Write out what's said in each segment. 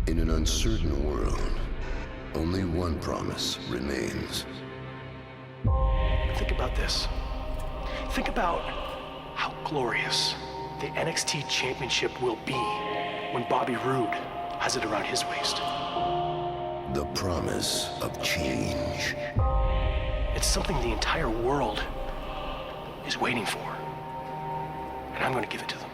In an uncertain world, only one promise remains. Think about this. Think about how glorious the NXT Championship will be when Bobby Roode has it around his waist. The promise of change. It's something the entire world is waiting for. And I'm going to give it to them.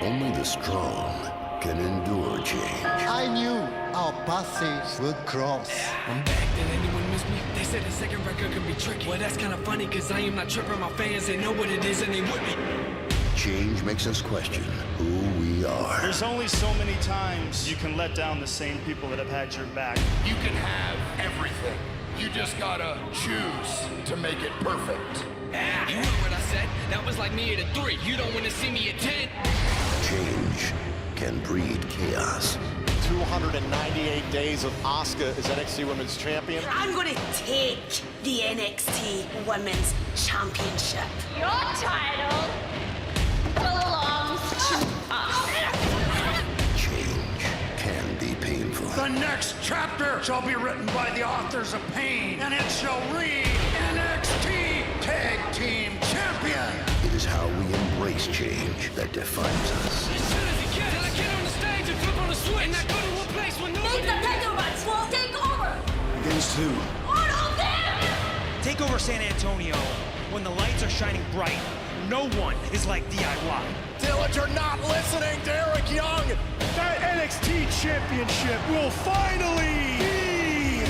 Only the strong can endure change. I knew our paths would cross. I'm back, did anyone miss me? They said the second record could be tricky. Well, that's kind of funny, cause I am not tripping. My fans, they know what it is and they with me. Change makes us question who we are. There's only so many times you can let down the same people that have had your back. You can have everything. You just gotta choose to make it perfect. Ah, you heard what I said? That was like me at a 3. You don't want to see me at 10. Change can breed chaos. 298 days of Asuka as NXT Women's Champion. I'm gonna take the NXT Women's Championship. Your title belongs to us. Change can be painful. The next chapter shall be written by the authors of pain, and it shall read NXT Tag Team Champion. It is how we embrace change that defines us. As soon as he can, I get on the stage and flip on the switch. And I go to a place where nobody... Make the Pentagon will take over! Against who? All of them! Take over San Antonio when the lights are shining bright. No one is like DIY. Dillinger not listening to Eric Young. That NXT Championship will finally be.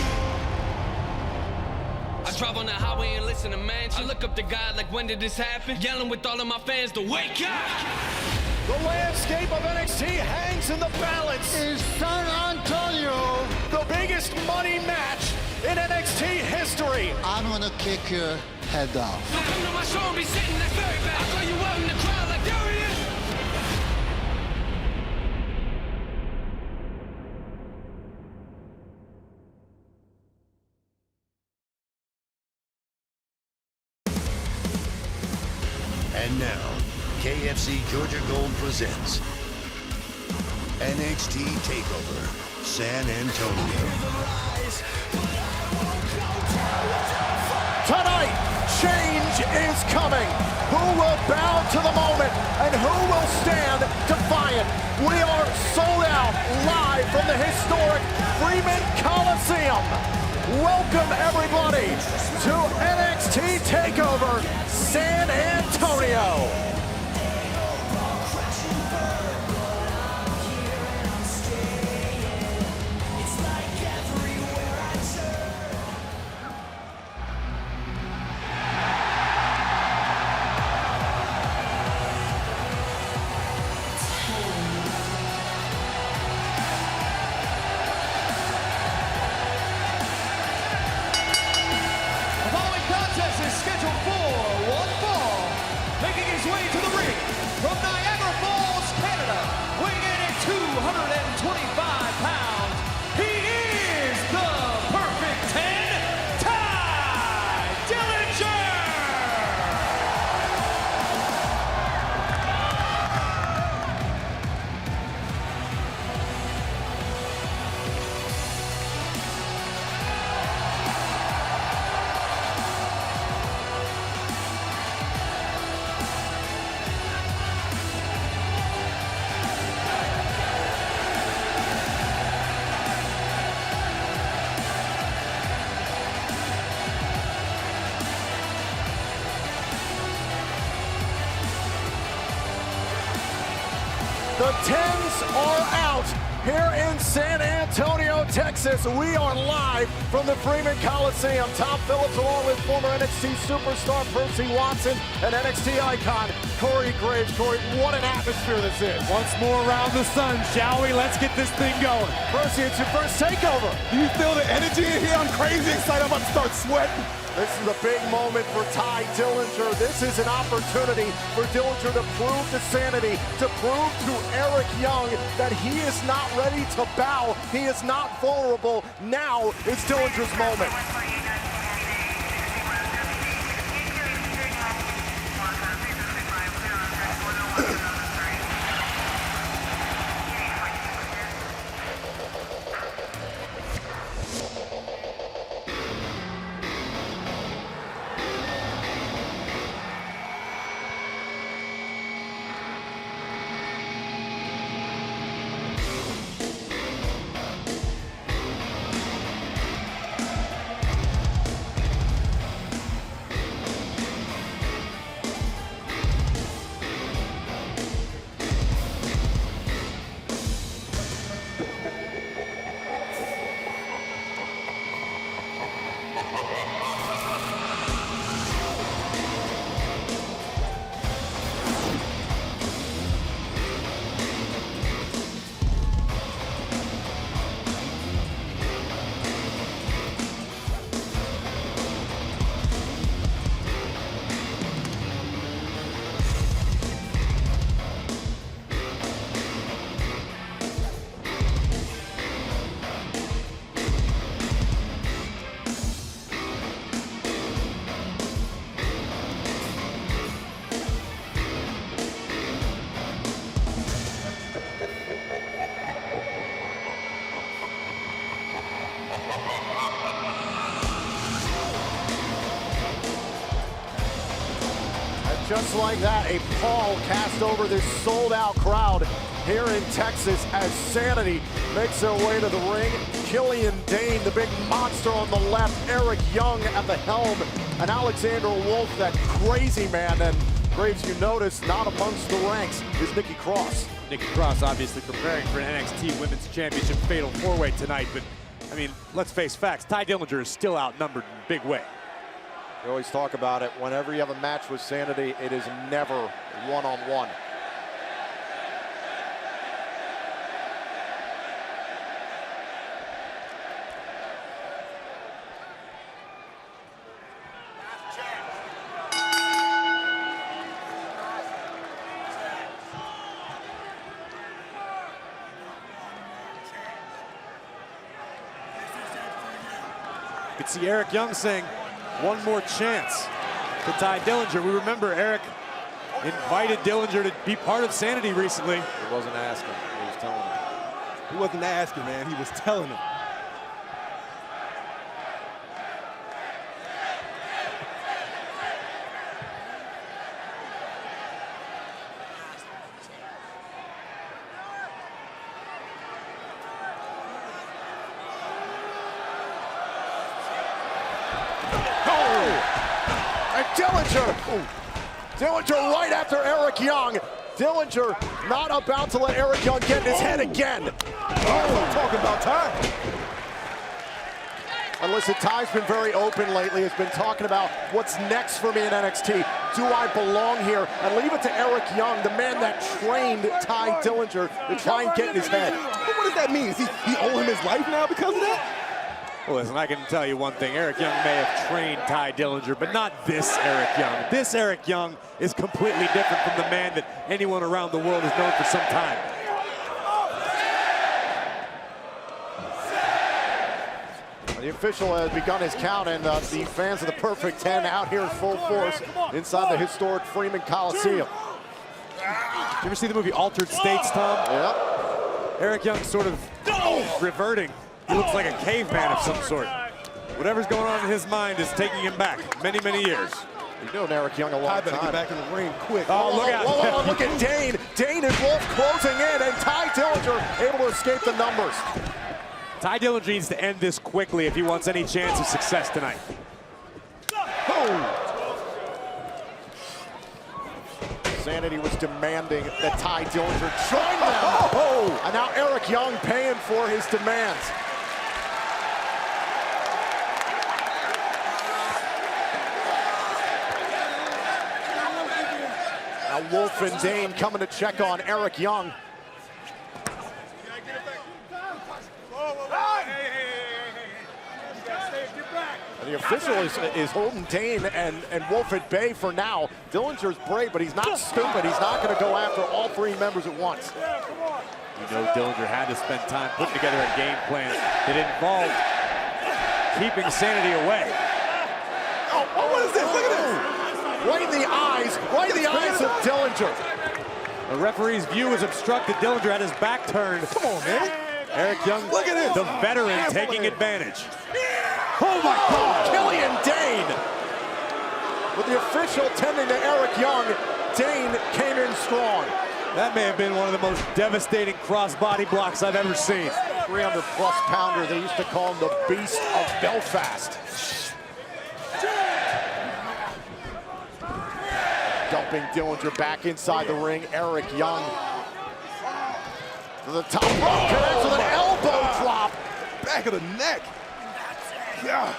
I drive on the highway and listen to mansion. I look up to God like, when did this happen? Yelling with all of my fans to wake up. The landscape of NXT hangs in the balance. Is San Antonio. The biggest money match in NXT history. I'm gonna kick your head off. Don't come to my show and be sitting that's very bad. I'll throw you out in the crowd like, there he is. And now, KFC Georgia Gold presents NXT TakeOver San Antonio. Tonight, change is coming. Who will bow to the moment and who will stand defiant? We are sold out live from the historic Freeman Coliseum. Welcome everybody to NXT TakeOver San Antonio. The 10s are out here in San Antonio, Texas. We are live from the Freeman Coliseum. Tom Phillips along with former NXT superstar Percy Watson and NXT icon Corey Graves. Corey, what an atmosphere this is. Once more around the sun, shall we? Let's get this thing going. Percy, it's your first takeover. Do you feel the energy in here? I'm crazy excited. I'm about to start sweating. This is a big moment for Tye Dillinger. This is an opportunity for Dillinger to prove to sanity, to prove to Eric Young that he is not ready to bow. He is not vulnerable. Now it's Dillinger's moment. just like that, a pall cast over this sold-out crowd here in Texas as Sanity makes their way to the ring. Killian Dain, the big monster on the left, Eric Young at the helm, and Alexander Wolf, that crazy man. And Graves, you notice, not amongst the ranks is Nikki Cross. Nikki Cross obviously preparing for an NXT Women's Championship Fatal 4-Way tonight, but I mean, let's face facts, Tye Dillinger is still outnumbered in a big way. We always talk about it. Whenever you have a match with Sanity, it is never one-on-one. You can see Eric Young saying, one more chance to Tye Dillinger. We remember Eric invited Dillinger to be part of Sanity recently. He wasn't asking, he was telling him. He wasn't asking, man, he was telling him. Dillinger right after Eric Young. Dillinger not about to let Eric Young get in his head again. I'm talking about Tye. And listen, Tye's been very open lately. Has been talking about what's next for me in NXT. Do I belong here? And leave it to Eric Young, the man that trained Tye Dillinger to try and get in his head. What does that mean? Is he owe him his life now because of that? Well, listen, I can tell you one thing. Eric Young may have trained Tye Dillinger, but not this Eric Young. This Eric Young is completely different from the man that anyone around the world has known for some time. The official has begun his count, and the fans of the Perfect 10 out here in full force inside the historic Freeman Coliseum. You ever see the movie Altered States, Tom? Yep. Eric Young sort of reverting. He looks like a caveman of some sort. Whatever's going on in his mind is taking him back many, many years. You've known Eric Young a long better time. Get back in the ring quick. Oh, look out. Whoa, look at Dain. Dain and Wolf closing in, and Tye Dillinger able to escape the numbers. Tye Dillinger needs to end this quickly if he wants any chance of success tonight. Sanity was demanding that Tye Dillinger join them. And now Eric Young paying for his demands. Now Wolf and Dain coming to check on Eric Young. And the official is holding Dain and Wolf at bay for now. Dillinger's brave, but he's not stupid. He's not going to go after all three members at once. You know Dillinger had to spend time putting together a game plan that involved keeping Sanity away. Oh, what is this? Look at this. Right in the eyes of Dillinger. The referee's view was obstructed. Dillinger had his back turned. Come on, man. Eric Young, look at this. The veteran, taking advantage. Oh my God, Killian Dain. With the official tending to Eric Young, Dain came in strong. That may have been one of the most devastating crossbody blocks I've ever seen. 300-plus pounder, they used to call him the Beast of Belfast. Dumping Dillinger back inside the ring. Eric Young to the top rope, connects with an elbow drop. Back of the neck. Yeah.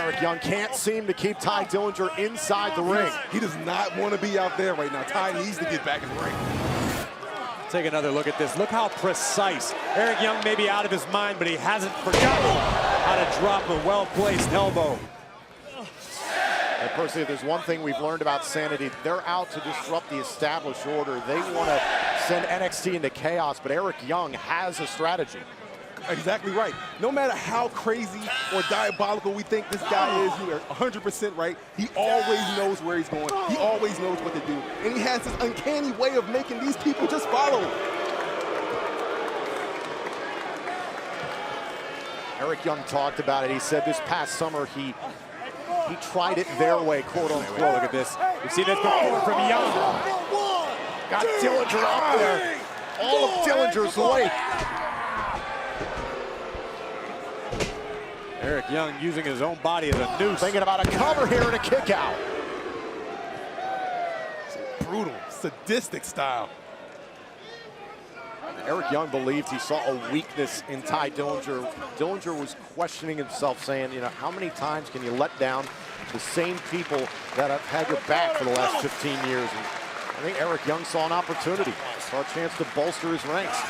Eric Young can't seem to keep Tye Dillinger inside the ring. He does not want to be out there right now. Tye needs to get back in the ring. Take another look at this. Look how precise. Eric Young may be out of his mind, but he hasn't forgotten how to drop a well-placed elbow. And personally, if there's one thing we've learned about Sanity, they're out to disrupt the established order. They want to send NXT into chaos, but Eric Young has a strategy. Exactly right. No matter how crazy or diabolical we think this guy is, you are 100% right. He always knows where he's going. He always knows what to do. And he has this uncanny way of making these people just follow him. Eric Young talked about it. He said this past summer he He tried it their way, quote unquote. Look at this. We've seen this before from Young. Got Dillinger up there. All of Dillinger's weight. Eric Young using his own body as a noose. Thinking about a cover here and a kick out. Brutal, sadistic style. Eric Young believed he saw a weakness in Tye Dillinger. Dillinger was questioning himself, saying, you know, how many times can you let down the same people that have had your back for the last 15 years? And I think Eric Young saw an opportunity, saw a chance to bolster his ranks.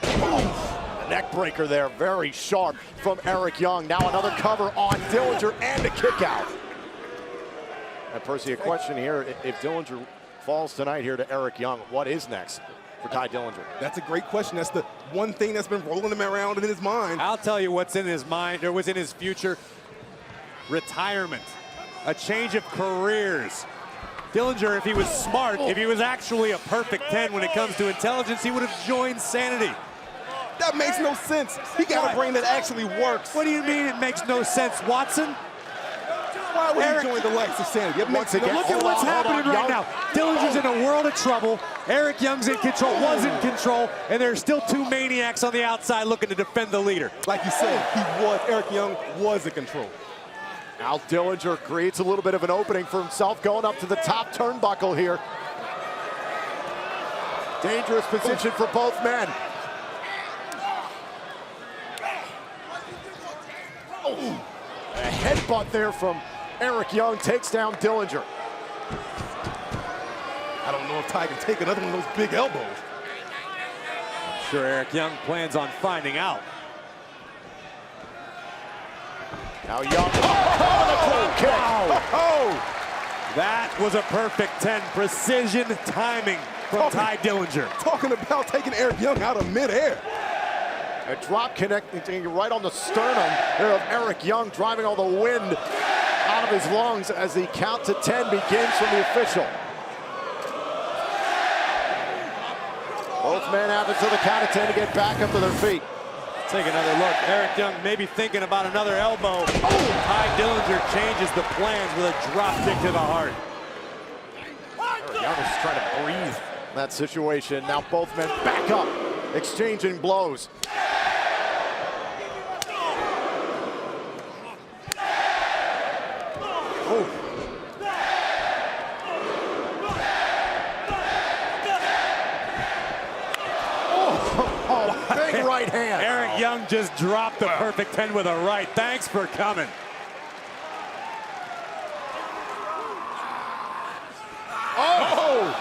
The neck breaker there, very sharp from Eric Young. Now another cover on Dillinger and a kick out. And Percy, a question here, if Dillinger falls tonight here to Eric Young, what is next for Tye Dillinger? That's a great question. That's the one thing that's been rolling him around in his mind. I'll tell you what's in his mind, or what's in his future. Retirement, a change of careers. Dillinger, if he was smart, if he was actually a perfect 10 when it comes to intelligence, he would have joined Sanity. That makes no sense. He got a brain that actually works. What do you mean it makes no sense, Watson? Why would he join the likes of Sanity? It makes Look at what's happening right now. Dillinger's in a world of trouble. Eric Young's in control, was in control, and there's still two maniacs on the outside looking to defend the leader. Like you said, Eric Young was in control. Now Dillinger creates a little bit of an opening for himself, going up to the top turnbuckle here. Dangerous position for both men. Oh, a headbutt there from Eric Young takes down Dillinger. I don't know if Tye can take another one of those big elbows. I'm sure Eric Young plans on finding out. Now Young, oh, kick. Wow. That was a perfect 10, precision timing from Tye Dillinger. Talking about taking Eric Young out of midair. A drop connecting right on the sternum there of Eric Young, driving all the wind out of his lungs as the count to 10 begins from the official. Both men have it to the count of 10 to get back up to their feet. Take another look. Eric Young maybe thinking about another elbow. Tye Dillinger changes the plans with a drop kick to the heart. Eric Young is trying to breathe in that situation. Now both men back up, exchanging blows. Big right hand. Eric Young just dropped the perfect 10 with a right. Thanks for coming. Oh!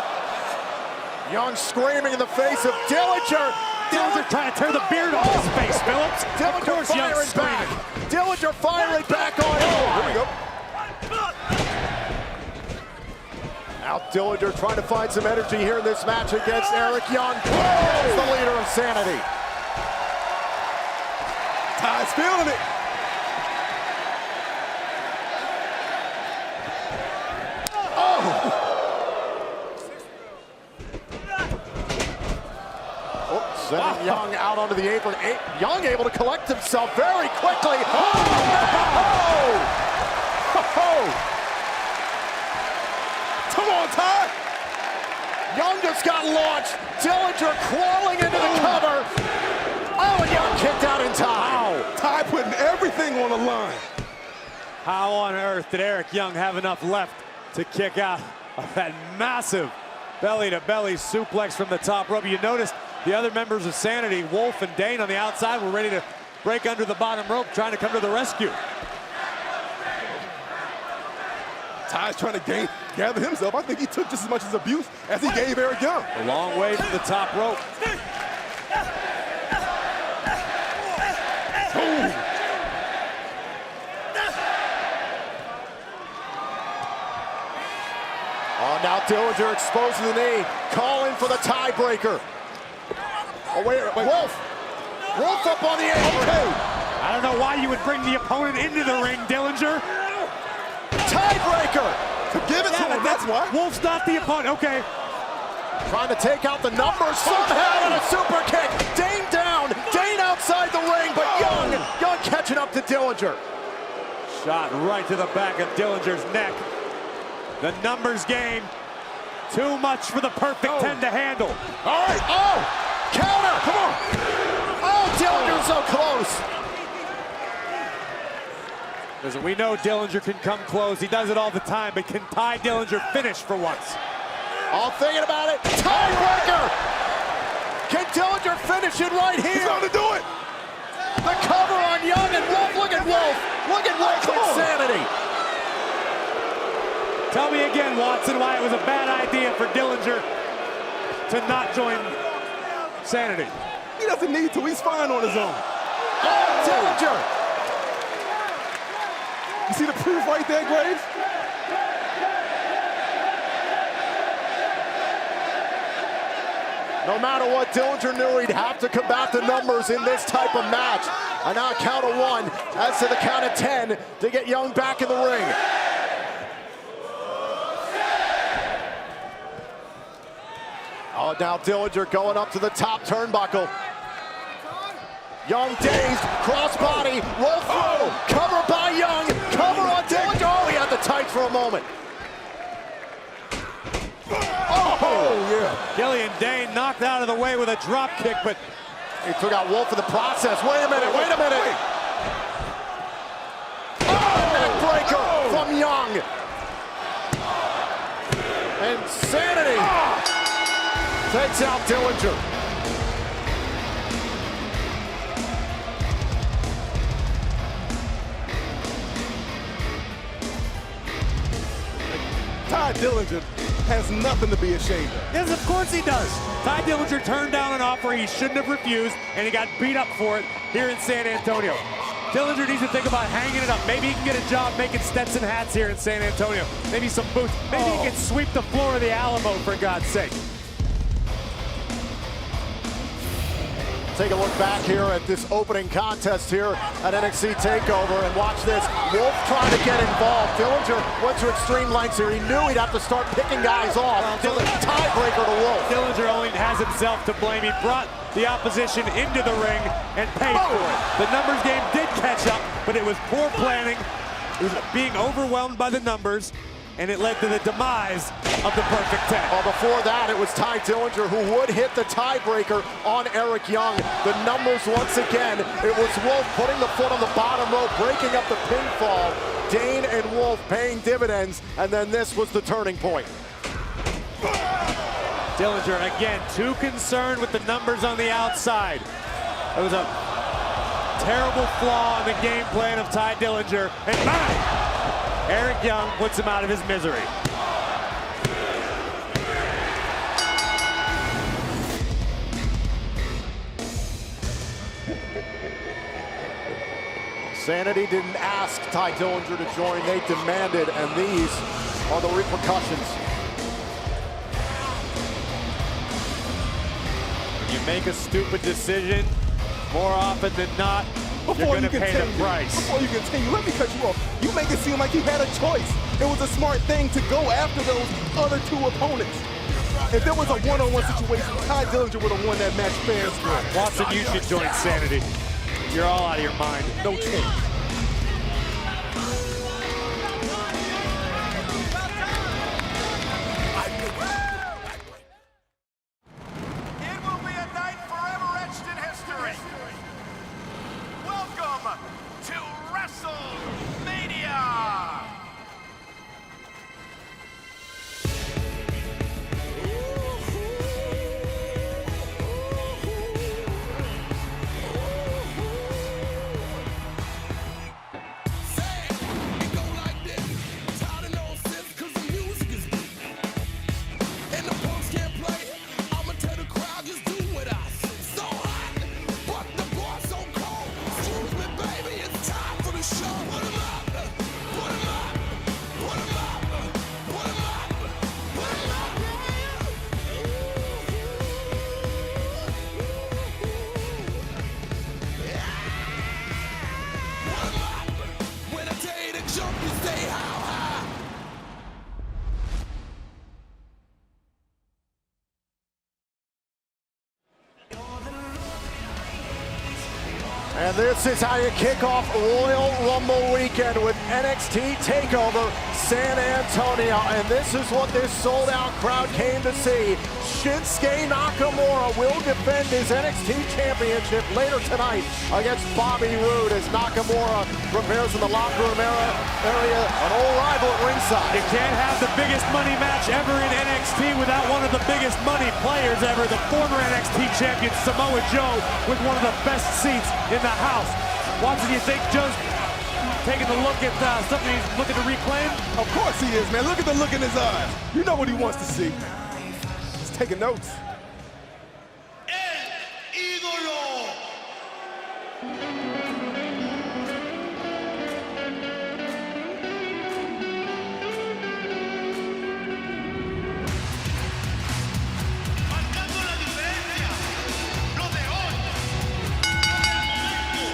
Young screaming in the face of Dillinger. Dillinger trying to tear the beard off his face, Phillips. Dillinger firing back. Dillinger firing back on him. Here we go. Now Dillinger trying to find some energy here in this match against Eric Young. He's the leader of Sanity. Tye's feeling it. Sending Young out onto the apron. Young able to collect himself very quickly. Come on, Tye. Young just got launched. Dillinger crawling into the cover. Oh, and Young kicked out in time. Tye putting everything on the line. How on earth did Eric Young have enough left to kick out of that massive belly-to-belly suplex from the top rope? You noticed the other members of Sanity, Wolf and Dane on the outside, were ready to break under the bottom rope, trying to come to the rescue. Tye's trying to gather himself. I think he took just as much as abuse as he gave Eric Young. A long way from the top rope. Oh, now Dillinger exposing the knee, calling for the tiebreaker. Oh, wait, Wolf. Wolf up on the apron. Okay. I don't know why you would bring the opponent into the ring, Dillinger. Tiebreaker. To give it to him, that's why. Wolf's not the opponent. Okay. Trying to take out the numbers somehow, and a super kick. Dane down. Dane outside the ring, but Young catches catching up to Dillinger. Shot right to the back of Dillinger's neck. The numbers game, too much for the perfect 10 to handle. All right, counter, come on. Oh, Dillinger so close. Listen, we know Dillinger can come close. He does it all the time, but can Tye Dillinger finish for once? All thinking about it. Tiebreaker. Can Dillinger finish it right here? He's going to do it. The cover on Young and Wolf. Look at Wolf. Look at Wolf's insanity. Tell me again, Watson, why it was a bad idea for Dillinger to not join Sanity. He doesn't need to. He's fine on his own. Oh, Dillinger. You see the proof right there, Graves? No matter what, Dillinger knew he'd have to combat the numbers in this type of match. And now count of 1, as to the count of 10 to get Young back in the ring. Oh, now Dillinger going up to the top turnbuckle. Young dazed, crossbody, roll through, cover by Young, cover on Dillinger. Oh, he had the tights for a moment. Oh, yeah. Killian Dane knocked out of the way with a drop kick, but he took out Wolf in the process. Wait a minute. Oh, neckbreaker from Young. And Sanity takes out Dillinger. Tye Dillinger has nothing to be ashamed of. Yes, of course he does. Tye Dillinger turned down an offer he shouldn't have refused, and he got beat up for it here in San Antonio. Dillinger needs to think about hanging it up. Maybe he can get a job making Stetson hats here in San Antonio. Maybe some boots. Maybe he can sweep the floor of the Alamo, for God's sake. Take a look back here at this opening contest here at NXT TakeOver, and watch this. Wolf trying to get involved. Dillinger went to extreme lengths here. He knew he'd have to start picking guys off. Tiebreaker to Wolf. Dillinger only has himself to blame. He brought the opposition into the ring and paid for it. The numbers game did catch up, but it was poor planning. It was being overwhelmed by the numbers, and it led to the demise of the perfect 10. Well, before that, it was Tye Dillinger who would hit the tiebreaker on Eric Young. The numbers once again, it was Wolf putting the foot on the bottom rope, breaking up the pinfall. Dane and Wolf paying dividends, and then this was the turning point. Dillinger, again, too concerned with the numbers on the outside. It was a terrible flaw in the game plan of Tye Dillinger, and Eric Young puts him out of his misery. Sanity didn't ask Tye Dillinger to join, they demanded, and these are the repercussions. When you make a stupid decision, more often than not, you're going to pay the price. Before you continue, let me cut you off. You make it seem like you had a choice. It was a smart thing to go after those other two opponents. If there was a one-on-one situation, Tye Dillinger would have won that match fair and square. Watson, you should join Sanity. You're all out of your mind. No chance. And this is how you kick off Royal Rumble weekend with NXT TakeOver San Antonio. And this is what this sold-out crowd came to see. Shinsuke Nakamura will defend his NXT Championship later tonight against Bobby Roode as Nakamura prepares in the locker room area, an old rival at ringside. You can't have the biggest money match ever in NXT without one of the biggest money players ever, the former NXT champion Samoa Joe, with one of the best seats in the house. Watson, you think Joe's taking a look at something he's looking to reclaim? Of course he is, man. Look at the look in his eyes. You know what he wants to see. He's taking notes.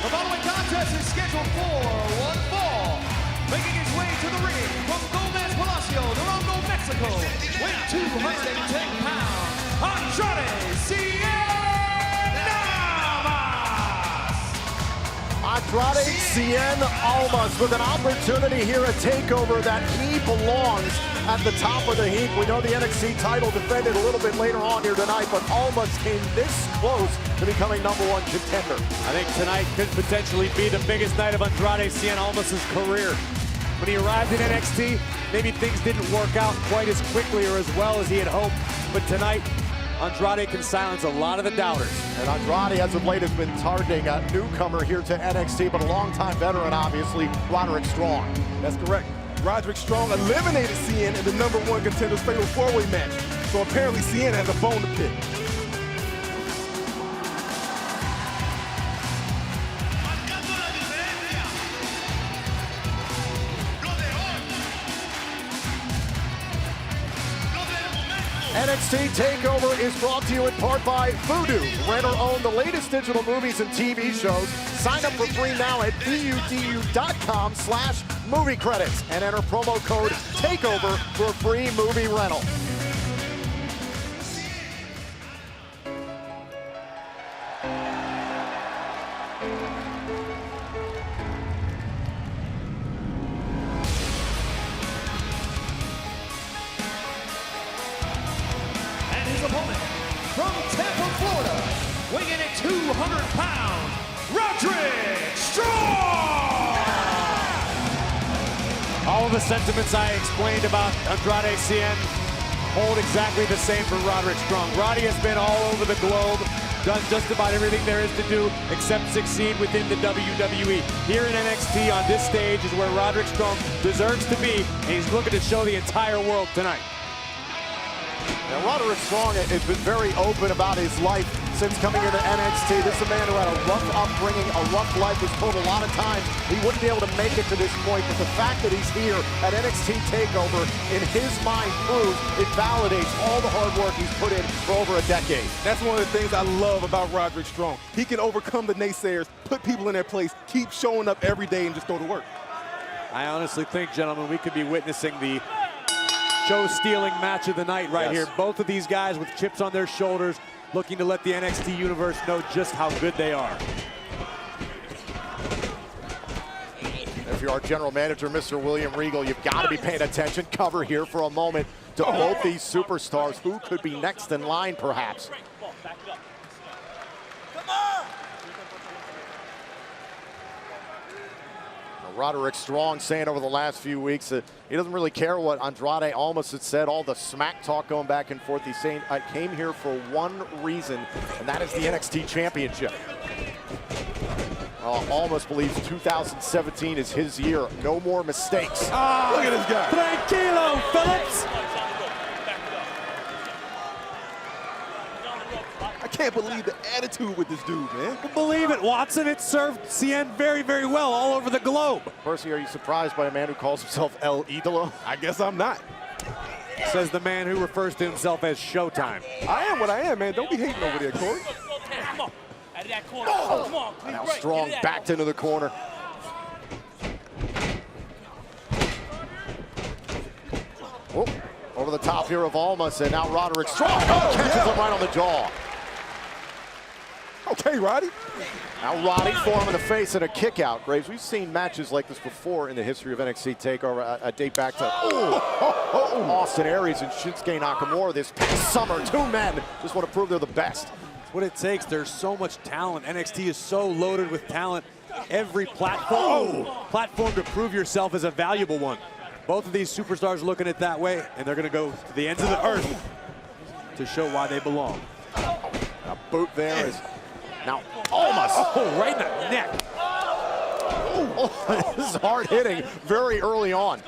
The following contest is scheduled for one fall. Making his way to the ring from Gomez Palacio, Durango, Mexico, weighing 210 pounds, Andrade Cien Almas. Andrade Cien Almas with an opportunity here at TakeOver that he belongs at the top of the heap. We know the NXT title defended a little bit later on here tonight, but Almas came this close to becoming #1 contender. I think tonight could potentially be the biggest night of Andrade Cien Almas' career. When he arrived in NXT, maybe things didn't work out quite as quickly or as well as he had hoped, but tonight, Andrade can silence a lot of the doubters. And Andrade, as of late, has been targeting a newcomer here to NXT, but a longtime veteran, obviously, Roderick Strong. That's correct. Roderick Strong eliminated Cien in the #1 Contenders Fatal 4-Way match. So apparently Cien has a bone to pick. NXT TakeOver is brought to you in part by Vudu. Rent or own the latest digital movies and TV shows. Sign up for free now at VUDU.com/movie credits and enter promo code TakeOver for a free movie rental. Opponent from Tampa, Florida, weighing in at 200 pounds, Roderick Strong! All of the sentiments I explained about Andrade Cien hold exactly the same for Roderick Strong. Roddy has been all over the globe, done just about everything there is to do except succeed within the WWE. Here in NXT on this stage is where Roderick Strong deserves to be, and he's looking to show the entire world tonight. Now, Roderick Strong has been very open about his life since coming into NXT. This is a man who had a rough upbringing, a rough life, was told a lot of times he wouldn't be able to make it to this point, but the fact that he's here at NXT TakeOver, in his mind, proves it validates all the hard work he's put in for over a decade. That's one of the things I love about Roderick Strong. He can overcome the naysayers, put people in their place, keep showing up every day and just go to work. I honestly think, gentlemen, we could be witnessing the show-stealing match of the night right here. Both of these guys with chips on their shoulders, looking to let the NXT universe know just how good they are. If you're our general manager, Mr. William Regal, you've got to be paying attention. Cover here for a moment to both these superstars. Who could be next in line, perhaps? Roderick Strong saying over the last few weeks that he doesn't really care what Andrade Almas had said, all the smack talk going back and forth. He's saying, I came here for one reason, and that is the NXT Championship. Almas believes 2017 is his year. No more mistakes. Look at this guy. Tranquilo, Phillips. I can't believe the attitude with this dude, man. Believe it, Watson. It served Cien very, very well all over the globe. Percy, are you surprised by a man who calls himself El Idolo? I guess I'm not. Says the man who refers to himself as Showtime. I am what I am, man. Don't be hating over there, Corey. Now Strong backed into the corner. Oh, over the top here of Almas, and now Roderick Strong catches him right on the jaw. Oh, Okay, Roddy. Now Roddy for him in the face and a kick out. Graves, we've seen matches like this before in the history of NXT TakeOver. I date back to Austin Aries and Shinsuke Nakamura this past summer. Two men just want to prove they're the best. It's what it takes. There's so much talent. NXT is so loaded with talent. Every platform to prove yourself is a valuable one. Both of these superstars are looking at it that way, and they're going to go to the ends of the earth to show why they belong. A boot there is now almost right in the neck. This is hard hitting very early on.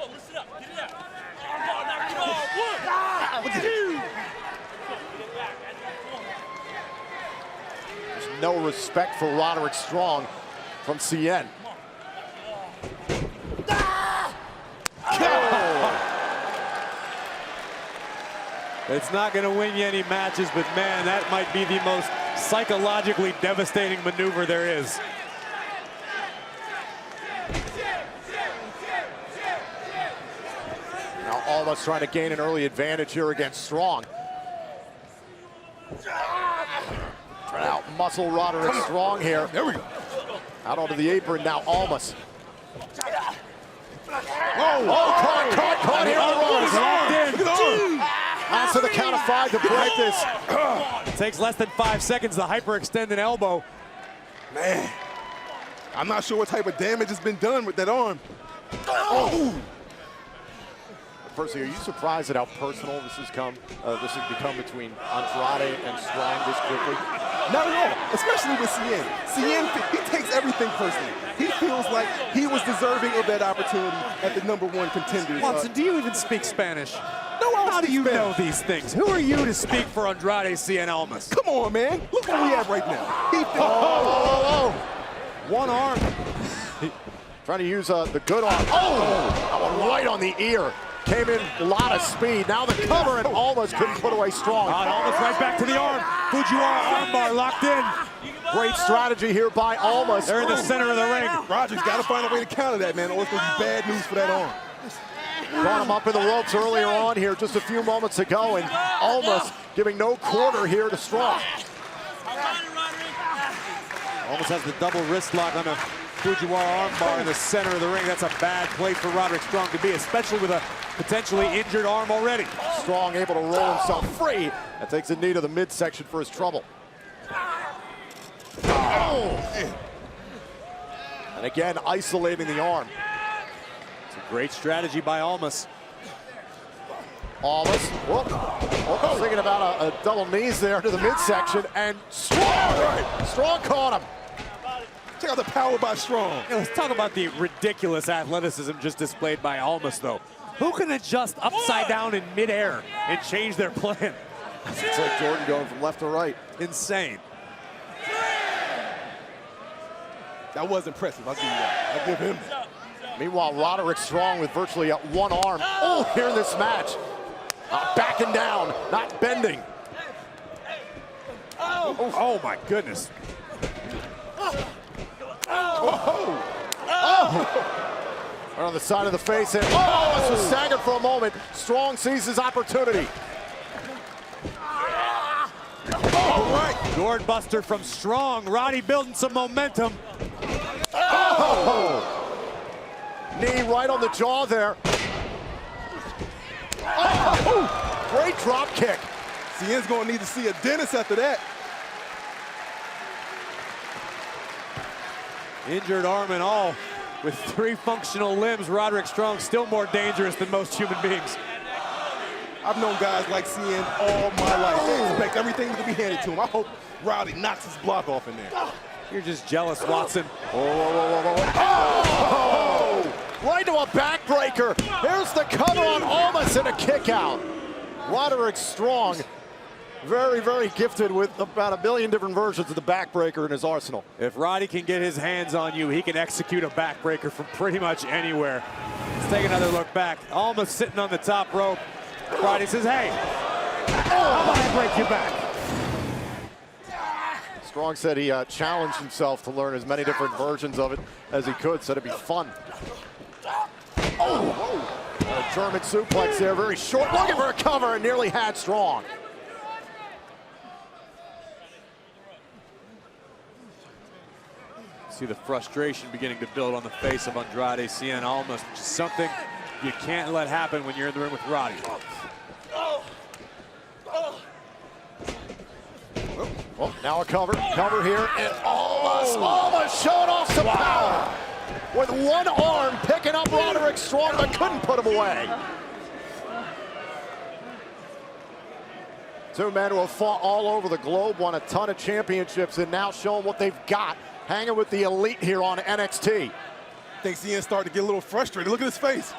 There's no respect for Roderick Strong from CN. It's not going to win you any matches, but man, that might be the most psychologically devastating maneuver there is. Now Almas trying to gain an early advantage here against Strong. Trying to out-muscle Roderick Strong here. There we go. Out onto the apron now, Almas. Caught here on the ropes. After the count of 5 to break this. It takes less than 5 seconds, the hyperextended elbow. Man, I'm not sure what type of damage has been done with that arm. Firstly, are you surprised at how personal this has become between Andrade and Strong this quickly? Not at all, especially with CN. CN, he takes everything personally. He feels like he was deserving of that opportunity at the #1 contender. Watson, do you even speak Spanish? No, how do you know these things? Who are you to speak for Andrade Cien Almas? Come on, man. Look where we at right now. He one arm. Trying to use the good arm. That one right on the ear. Came in a lot of speed. Now the cover, and Almas couldn't put away Strong. Almas right back to the arm. Fujiwara armbar locked in. Great strategy here by Almas. They're in the center of the ring. Roger's got to find a way to counter that, man, or it's going to be bad news for that arm. Got him up in the ropes earlier on here just a few moments ago, and Almas giving no quarter here to Strong. Almas has the double wrist lock on a Fujiwara armbar in the center of the ring. That's a bad place for Roderick Strong to be, especially with a potentially injured arm already. Strong able to roll himself free. That takes a knee to the midsection for his trouble. And again, isolating the arm. It's a great strategy by Almas. Almas, thinking about a double knees there to the midsection, and Strong caught him. Check out the power by Strong. Let's talk about the ridiculous athleticism just displayed by Almas, though. Who can adjust upside down in midair and change their plan? It's like Jordan going from left to right. Insane. That was impressive, I'll give you that. I'll give him that. Meanwhile, Roderick Strong with virtually one arm. Here in this match. Backing down, not bending. Oh my goodness. Right on the side of the face, and this was staggered for a moment. Strong sees his opportunity. Gourd buster from Strong. Roddy building some momentum. Knee right on the jaw there. Great drop kick. CN's going to need to see a dentist after that. Injured arm and all. With 3 functional limbs, Roderick Strong still more dangerous than most human beings. I've known guys like CN all my life. They expect everything to be handed to him. I hope Roddy knocks his block off in there. You're just jealous, Watson. Right to a backbreaker. Here's the cover on Almas and a kick out. Roderick Strong, very, very gifted with about 1 billion different versions of the backbreaker in his arsenal. If Roddy can get his hands on you, he can execute a backbreaker from pretty much anywhere. Let's take another look back. Almas sitting on the top rope. Roddy says, hey, how about I break you back? Strong said he challenged himself to learn as many different versions of it as he could, said it'd be fun. A German suplex there, very short, looking for a cover, and nearly had Strong. See the frustration beginning to build on the face of Andrade Cien Almas, which is something you can't let happen when you're in the ring with Roddy. Oh, now a cover here, and almost showing off some power. With one arm picking up Roderick Strong, but couldn't put him away. Two men who have fought all over the globe, won a ton of championships, and now showing what they've got, hanging with the elite here on NXT. I think Cien's starting to get a little frustrated. Look at his face.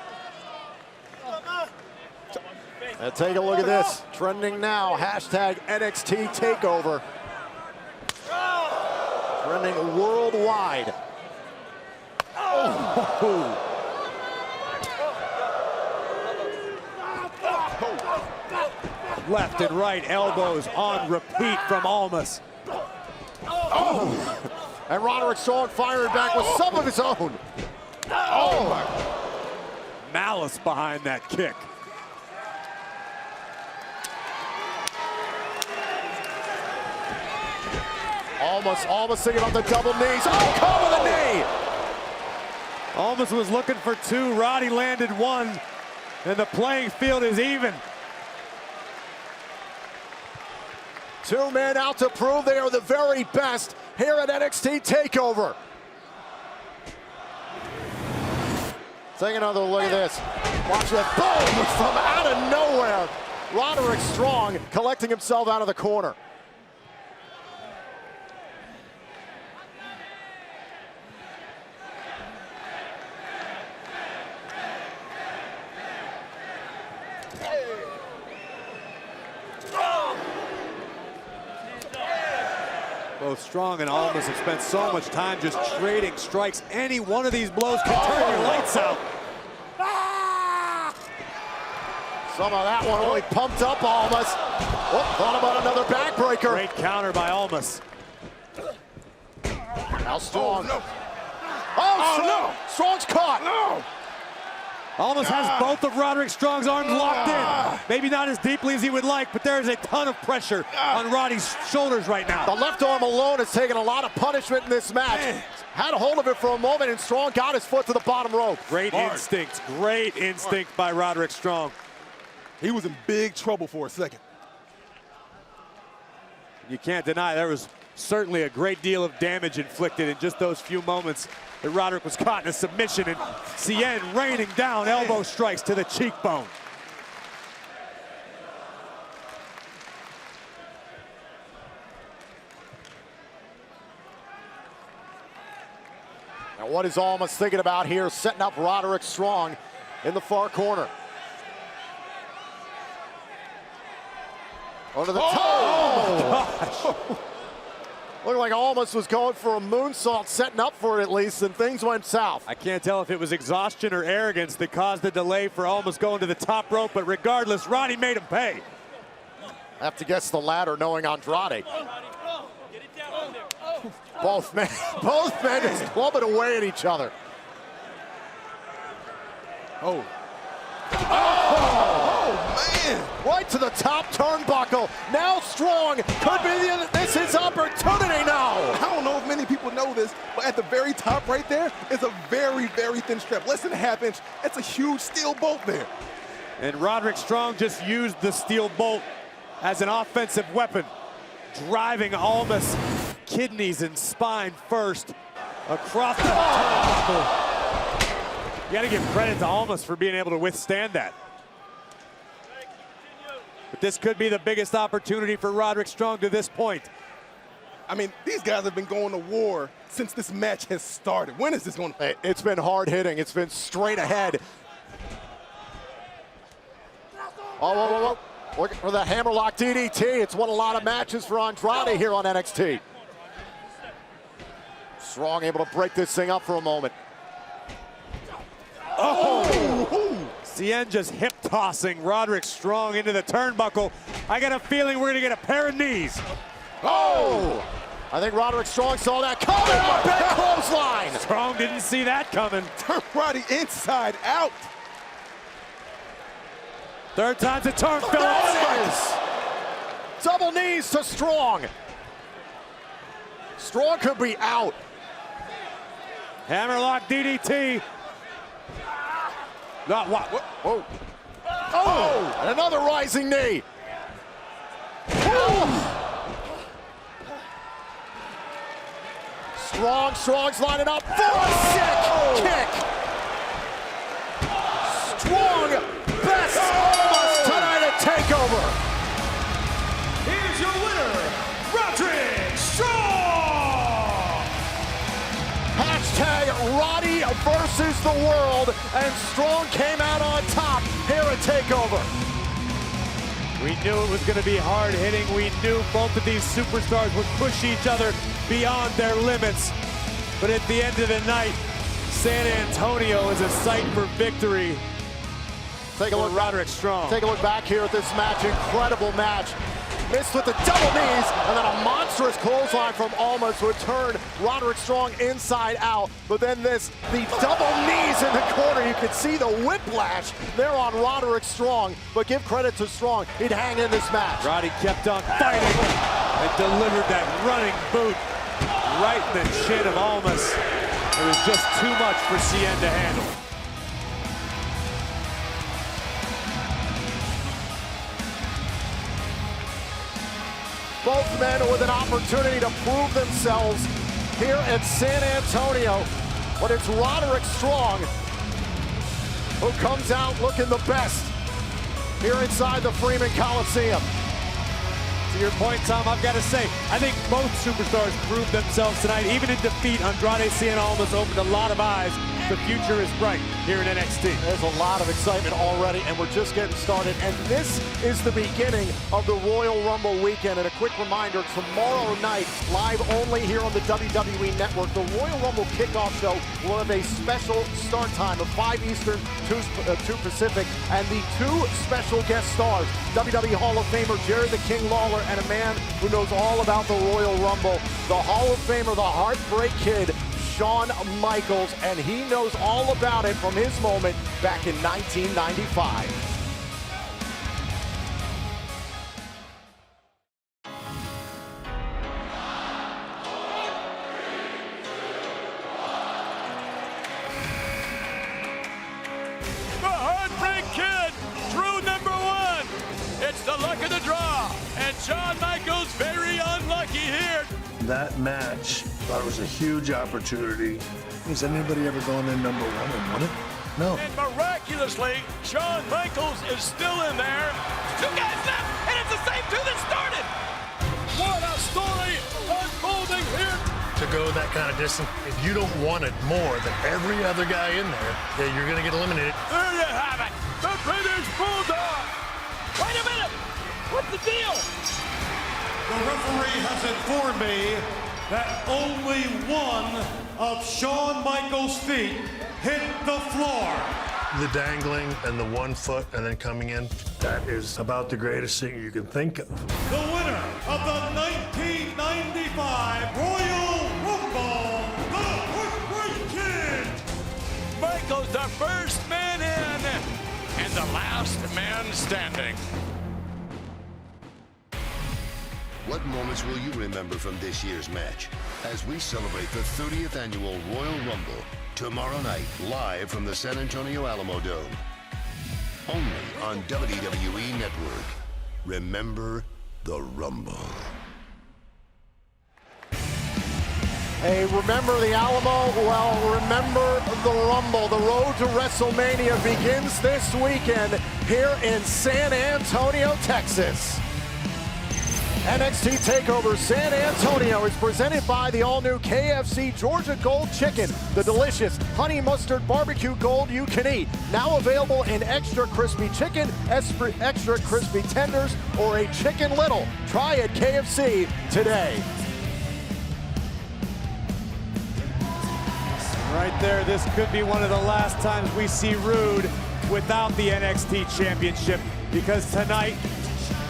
And take a look at this. Trending now, hashtag NXT TakeOver. Trending worldwide. Oh. Left and right elbows on repeat from Almas. Oh. And Roderick Strong firing back with some of his own. Oh. Malice behind that kick. Almost thinking about the double knees. Oh, caught with a knee. Almas was looking for two. Roddy landed one, and the playing field is even. Two men out to prove they are the very best here at NXT TakeOver. Take another look at this. Watch that boom from out of nowhere. Roderick Strong collecting himself out of the corner. Both Strong and Almas have spent so much time just trading strikes. Any one of these blows can turn your lights out. Some of that one really pumped up Almas. Oh, thought about another backbreaker. Great counter by Almas. Now Strong. No. Strong's caught. No. Almas has both of Roderick Strong's arms locked in. Maybe not as deeply as he would like, but there is a ton of pressure on Roddy's shoulders right now. The left arm alone has taken a lot of punishment in this match. Had a hold of it for a moment, and Strong got his foot to the bottom rope. Great instinct by Roderick Strong. He was in big trouble for a second. You can't deny there was certainly a great deal of damage inflicted in just those few moments that Roderick was caught in a submission, and Cien raining down elbow strikes to the cheekbone. Now what is Almas thinking about here, setting up Roderick Strong in the far corner? Under the toe. Oh, gosh. Looked like Almas was going for a moonsault, setting up for it at least, and things went south. I can't tell if it was exhaustion or arrogance that caused the delay for Almas going to the top rope, but regardless, Roddy made him pay. I have to guess the latter, knowing Andrade. Both men just clubbing away at each other. Oh, man. Right to the top turnbuckle. Now Strong could be this is opportunity now. I don't know if many people know this, but at the very top right there is a very, very thin strap, less than a half inch. It's a huge steel bolt there. And Roderick Strong just used the steel bolt as an offensive weapon, driving Almas' kidneys and spine first across the turnbuckle. You got to give credit to Almas for being able to withstand that. But this could be the biggest opportunity for Roderick Strong to this point. I mean, these guys have been going to war since this match has started. When is this going to... It's been hard hitting. It's been straight ahead. Oh. Looking for the hammerlock DDT. It's won a lot of matches for Andrade here on NXT. Strong able to break this thing up for a moment. Oh! Cien just hip tossing Roderick Strong into the turnbuckle. I got a feeling we're gonna get a pair of knees. Oh! I think Roderick Strong saw that coming. A big clothesline. Strong didn't see that coming. Turn Roddy inside out. Third time's a charm. Double knees to Strong. Strong could be out. Hammerlock DDT. Not what? Whoa. Oh, and another rising knee. Strong's lining up for a sick kick. Strong best Almas tonight at TakeOver. Here's your winner, Roderick Strong! Hashtag Roddy versus the world, and Strong came out on top here at TakeOver. We knew it was going to be hard hitting. We knew both of these superstars would push each other beyond their limits. But at the end of the night, San Antonio is a sight for victory. Take a look, Roderick Strong. Take a look back here at this match. Incredible match. Missed with the double knees, and then a monstrous clothesline from Almas would turn Roderick Strong inside out. But then the double knees in the corner. You could see the whiplash there on Roderick Strong. But give credit to Strong. He'd hang in this match. Roddy kept on fighting and delivered that running boot right in the chin of Almas. It was just too much for CN to handle. Both men with an opportunity to prove themselves here at San Antonio. But it's Roderick Strong who comes out looking the best here inside the Freeman Coliseum. To your point, Tom, I've got to say, I think both superstars proved themselves tonight. Even in defeat, Andrade Cien Almas opened a lot of eyes. The future is bright here in NXT. There's a lot of excitement already, and we're just getting started. And this is the beginning of the Royal Rumble weekend. And a quick reminder, tomorrow night, live only here on the WWE Network, the Royal Rumble kickoff show will have a special start time of 5 Eastern, 2 Pacific, and the 2 special guest stars, WWE Hall of Famer Jerry the King Lawler, and a man who knows all about the Royal Rumble, the Hall of Famer, the Heartbreak Kid, Shawn Michaels, and he knows all about it from his moment back in 1995. The Heartbreak Kid, true #1. It's the luck of the draw, and Shawn Michaels very unlucky here. That match, thought it was a huge opportunity. Has anybody ever gone in #1 and won it? No. And miraculously, Shawn Michaels is still in there. 2 guys left, and it's the same 2 that started. What a story unfolding here. To go that kind of distance, if you don't want it more than every other guy in there, yeah, you're going to get eliminated. There you have it, the British Bulldog. Wait a minute, what's the deal? The referee has informed me that only one of Shawn Michaels' feet hit the floor. The dangling and the 1 foot and then coming in, that is about the greatest thing you can think of. The winner of the 1995 Royal Rumble, the Heartbreak Kid. Michaels the first man in and the last man standing. What moments will you remember from this year's match as we celebrate the 30th annual Royal Rumble tomorrow night, live from the San Antonio Alamo Dome? Only on WWE Network. Remember the Rumble. Hey, remember the Alamo? Well, remember the Rumble. The road to WrestleMania begins this weekend here in San Antonio, Texas. NXT TakeOver San Antonio is presented by the all-new KFC Georgia Gold Chicken, the delicious honey mustard barbecue gold you can eat. Now available in extra crispy chicken, extra crispy tenders, or a chicken little. Try at KFC today. Right there, this could be one of the last times we see Rude without the NXT Championship, because tonight,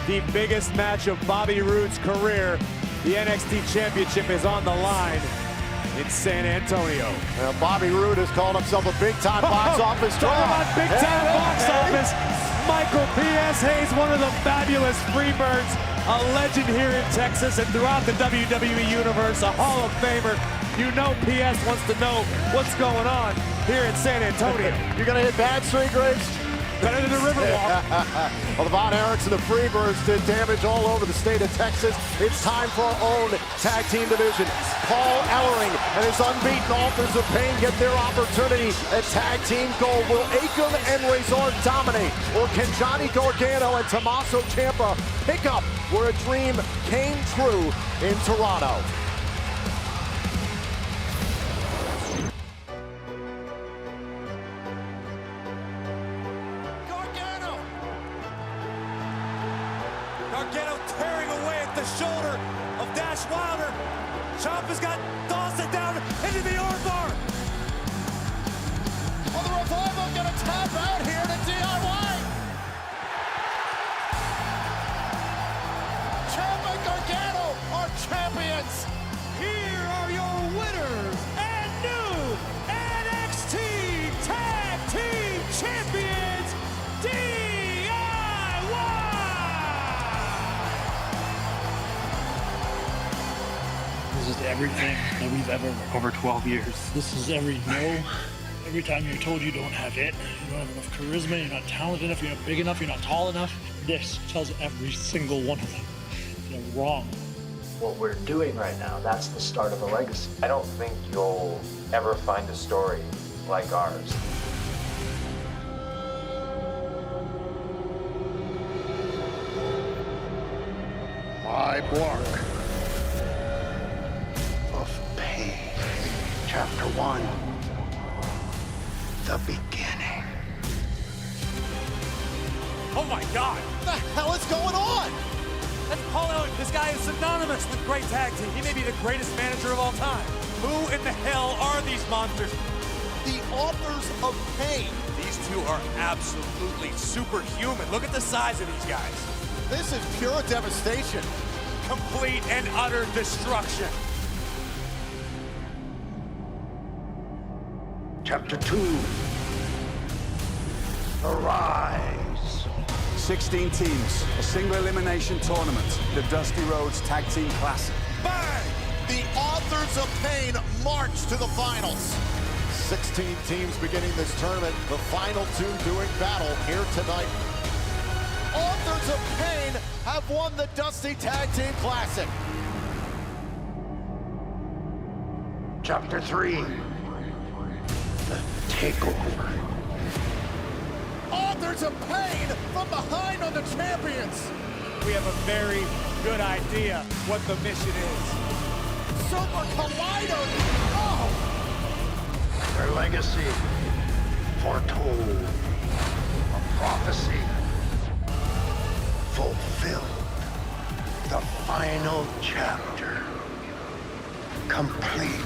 the biggest match of Bobby Roode's career, the NXT Championship is on the line in San Antonio. Bobby Roode has called himself a big-time box office draw. Talk about big-time box office. Michael P.S. Hayes, one of the fabulous Freebirds, a legend here in Texas and throughout the WWE Universe, a Hall of Famer. You know PS wants to know what's going on here in San Antonio. You're going to hit Bad Street, Graves? Better than the Riverwalk. Well, the Von Erichs and the Freebirds did damage all over the state of Texas. It's time for our own tag team division. Paul Ellering and his unbeaten Authors of Pain get their opportunity at tag team gold. Will Akam and Razor dominate? Or can Johnny Gargano and Tommaso Ciampa pick up where a dream came true in Toronto? Gargano tearing away at the shoulder of Dash Wilder. Ciampa's got Dawson down into the armbar. Oh, the Revival gonna tap out here to DIY. Ciampa and Gargano are champions. Here are your winners and new NXT Tag Team Champions, This is everything that we've ever over 12 years. This is every time you're told you don't have it, you don't have enough charisma, you're not talented enough, you're not big enough, you're not tall enough. This tells every single one of them they're wrong. What we're doing right now, that's the start of a legacy. I don't think you'll ever find a story like ours. My Mark of Pain. Chapter 1. The beginning. Oh my God! What the hell is going on? That's Paul Ellering. This guy is synonymous with great tag team. He may be the greatest manager of all time. Who in the hell are these monsters? The Authors of Pain. These two are absolutely superhuman. Look at the size of these guys. This is pure devastation. Complete and utter destruction. Chapter 2. Arise. 16 teams, a single elimination tournament, the Dusty Rhodes Tag Team Classic. Bang! The Authors of Pain march to the finals. 16 teams beginning this tournament, the final two doing battle here tonight. Authors of Pain have won the Dusty Tag Team Classic. Chapter 3. The Takeover. Authors of Pain from behind on the champions. We have a very good idea what the mission is. Super Collider. Oh! Their legacy foretold. A prophecy fulfilled. The final chapter complete.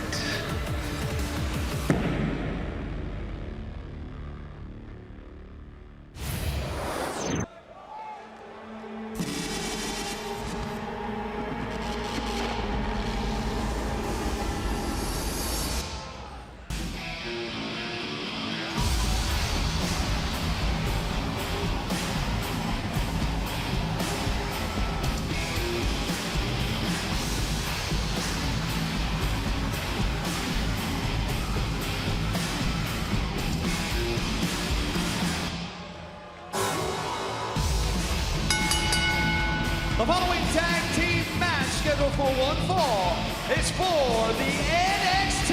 The following tag team match scheduled for one fall is for the NXT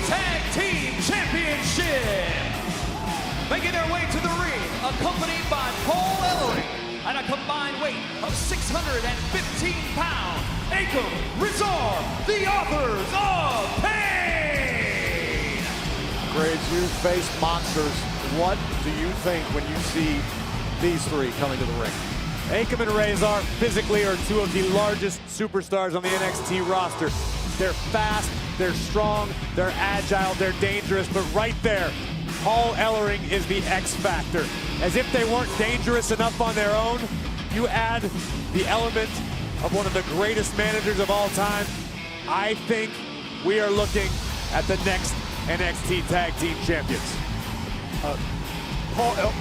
Tag Team Championship. Making their way to the ring, accompanied by Paul Ellering at a combined weight of 615 pounds, Akam Razor, the Authors of Pain. Graves, you faced monsters. What do you think when you see these three coming to the ring? Akam and Razor physically are two of the largest superstars on the NXT roster. They're fast, they're strong, they're agile, they're dangerous, but right there, Paul Ellering is the X factor. As if they weren't dangerous enough on their own, you add the element of one of the greatest managers of all time. I think we are looking at the next NXT Tag Team Champions.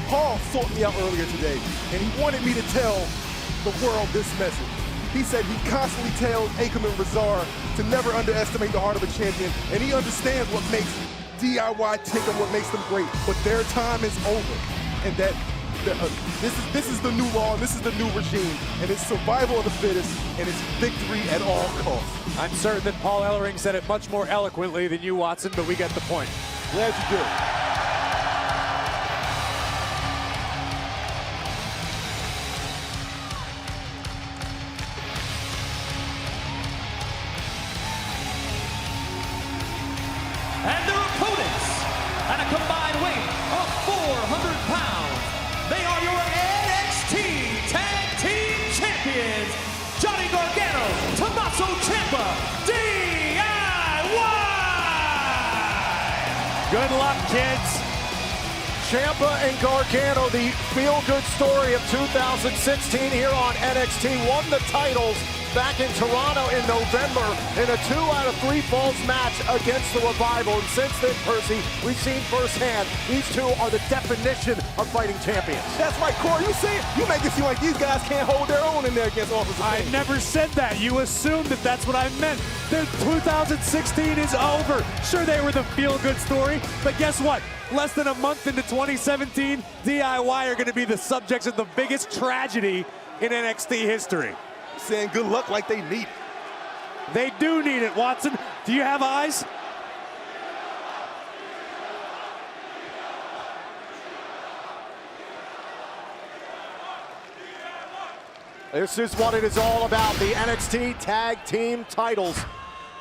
Paul sought me out earlier today, and he wanted me to tell the world this message. He said he constantly tells Akam and Razor to never underestimate the heart of a champion, and he understands what makes DIY tick and what makes them great. But their time is over, and that this is the new law, and this is the new regime, and it's survival of the fittest, and it's victory at all costs. I'm certain that Paul Ellering said it much more eloquently than you, Watson, but we get the point. Glad you did. And their opponents, at a combined weight of 400 pounds, they are your NXT Tag Team Champions, Johnny Gargano, Tommaso Ciampa, DIY! Good luck, kids. Ciampa and Gargano, the feel-good story of 2016 here on NXT, won the titles back in Toronto in November in a 2 out of 3 falls match against the Revival. And since then, Percy, we've seen firsthand, these two are the definition of fighting champions. That's right, Corey. You see it? You make it seem like these guys can't hold their own in there against Authors of Pain. I never said that. You assumed that that's what I meant. The 2016 is over. Sure, they were the feel-good story, but guess what? Less than a month into 2017, DIY are going to be the subjects of the biggest tragedy in NXT history. Saying good luck like they need it. They do need it, Watson. Do you have eyes? This is what it is all about, the NXT Tag Team titles.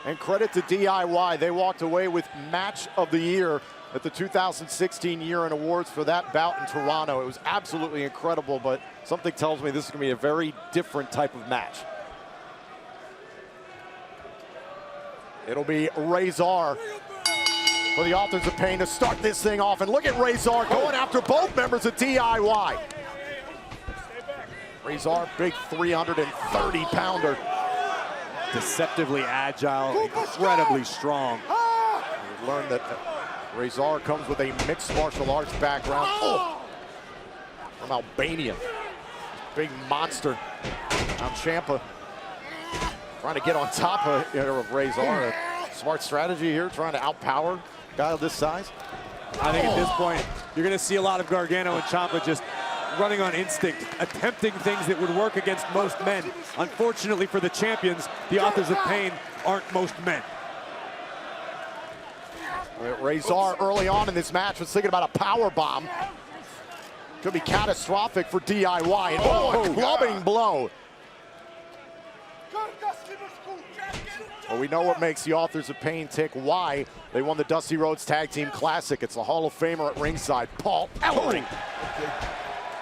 And credit to DIY, they walked away with Match of the Year at the 2016 Year in Awards for that bout in Toronto. It was absolutely incredible, but something tells me this is going to be a very different type of match. It'll be Razor for the Authors of Pain to start this thing off. And look at Razor going after both members of DIY. Razor, big 330-pounder. Deceptively agile, incredibly strong. We learned that Razor comes with a mixed martial arts background. Oh, from Albania. Big monster. Now Ciampa trying to get on top of Razor. A smart strategy here, trying to outpower a guy of this size. I think at this point, you're going to see a lot of Gargano and Ciampa just running on instinct, attempting things that would work against most men. Unfortunately for the champions, the Authors of Pain aren't most men. Razor early on in this match was thinking about a power bomb. Could be catastrophic for DIY. And a clubbing blow. Well, we know what makes the Authors of Pain tick, why they won the Dusty Rhodes Tag Team Classic. It's the Hall of Famer at ringside, Paul Ellering.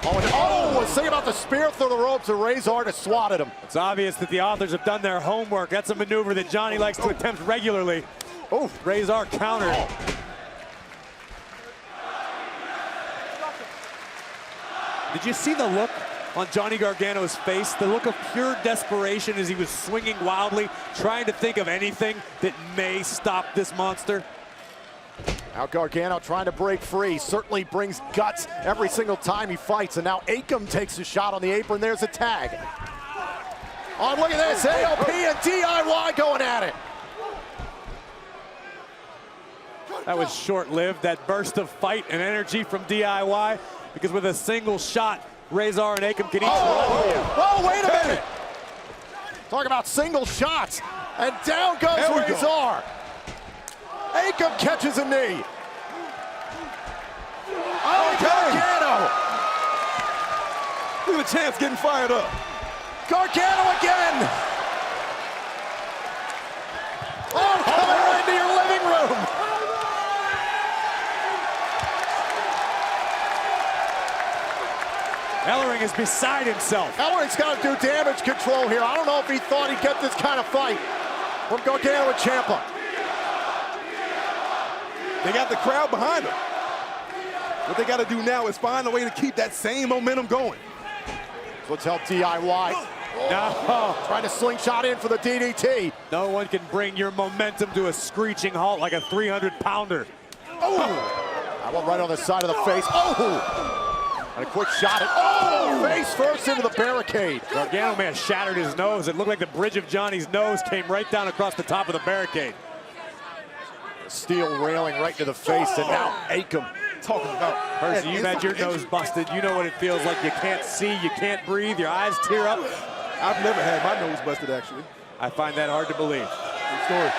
Was thinking about the spear through the ropes and Razor just swatted him. It's obvious that the Authors have done their homework. That's a maneuver that Johnny likes to attempt regularly. Oh, Razor countered. Did you see the look on Johnny Gargano's face? The look of pure desperation as he was swinging wildly, trying to think of anything that may stop this monster. Now Gargano trying to break free, certainly brings guts every single time he fights, and now Akam takes a shot on the apron. There's a tag. Oh, look at this, AOP and DIY going at it. That was short-lived, that burst of fight and energy from DIY, because with a single shot, Razor and Akam can each Oh, wait a minute. Talk about single shots, and down goes Razor. Akam catches a knee. Oh, Gargano. Look at the champs getting fired up. Gargano again. Oh, coming right into your living room. Ellering is beside himself. Ellering's got to do damage control here. I don't know if he thought he'd get this kind of fight from Gargano and Ciampa. They got the crowd behind them. What they got to do now is find a way to keep that same momentum going. So let's help DIY. No. Trying to slingshot in for the DDT. No one can bring your momentum to a screeching halt like a 300-pounder. Oh! That one right on the side of the face. Oh! And a quick shot at, face first into the barricade. Gargano may have shattered his nose. It looked like the bridge of Johnny's nose came right down across the top of the barricade. Steel railing right to the face, and now Akam talking about. Percy, you've had your nose busted. You know what it feels like. You can't see, you can't breathe, your eyes tear up. I've never had my nose busted, actually. I find that hard to believe. Good story.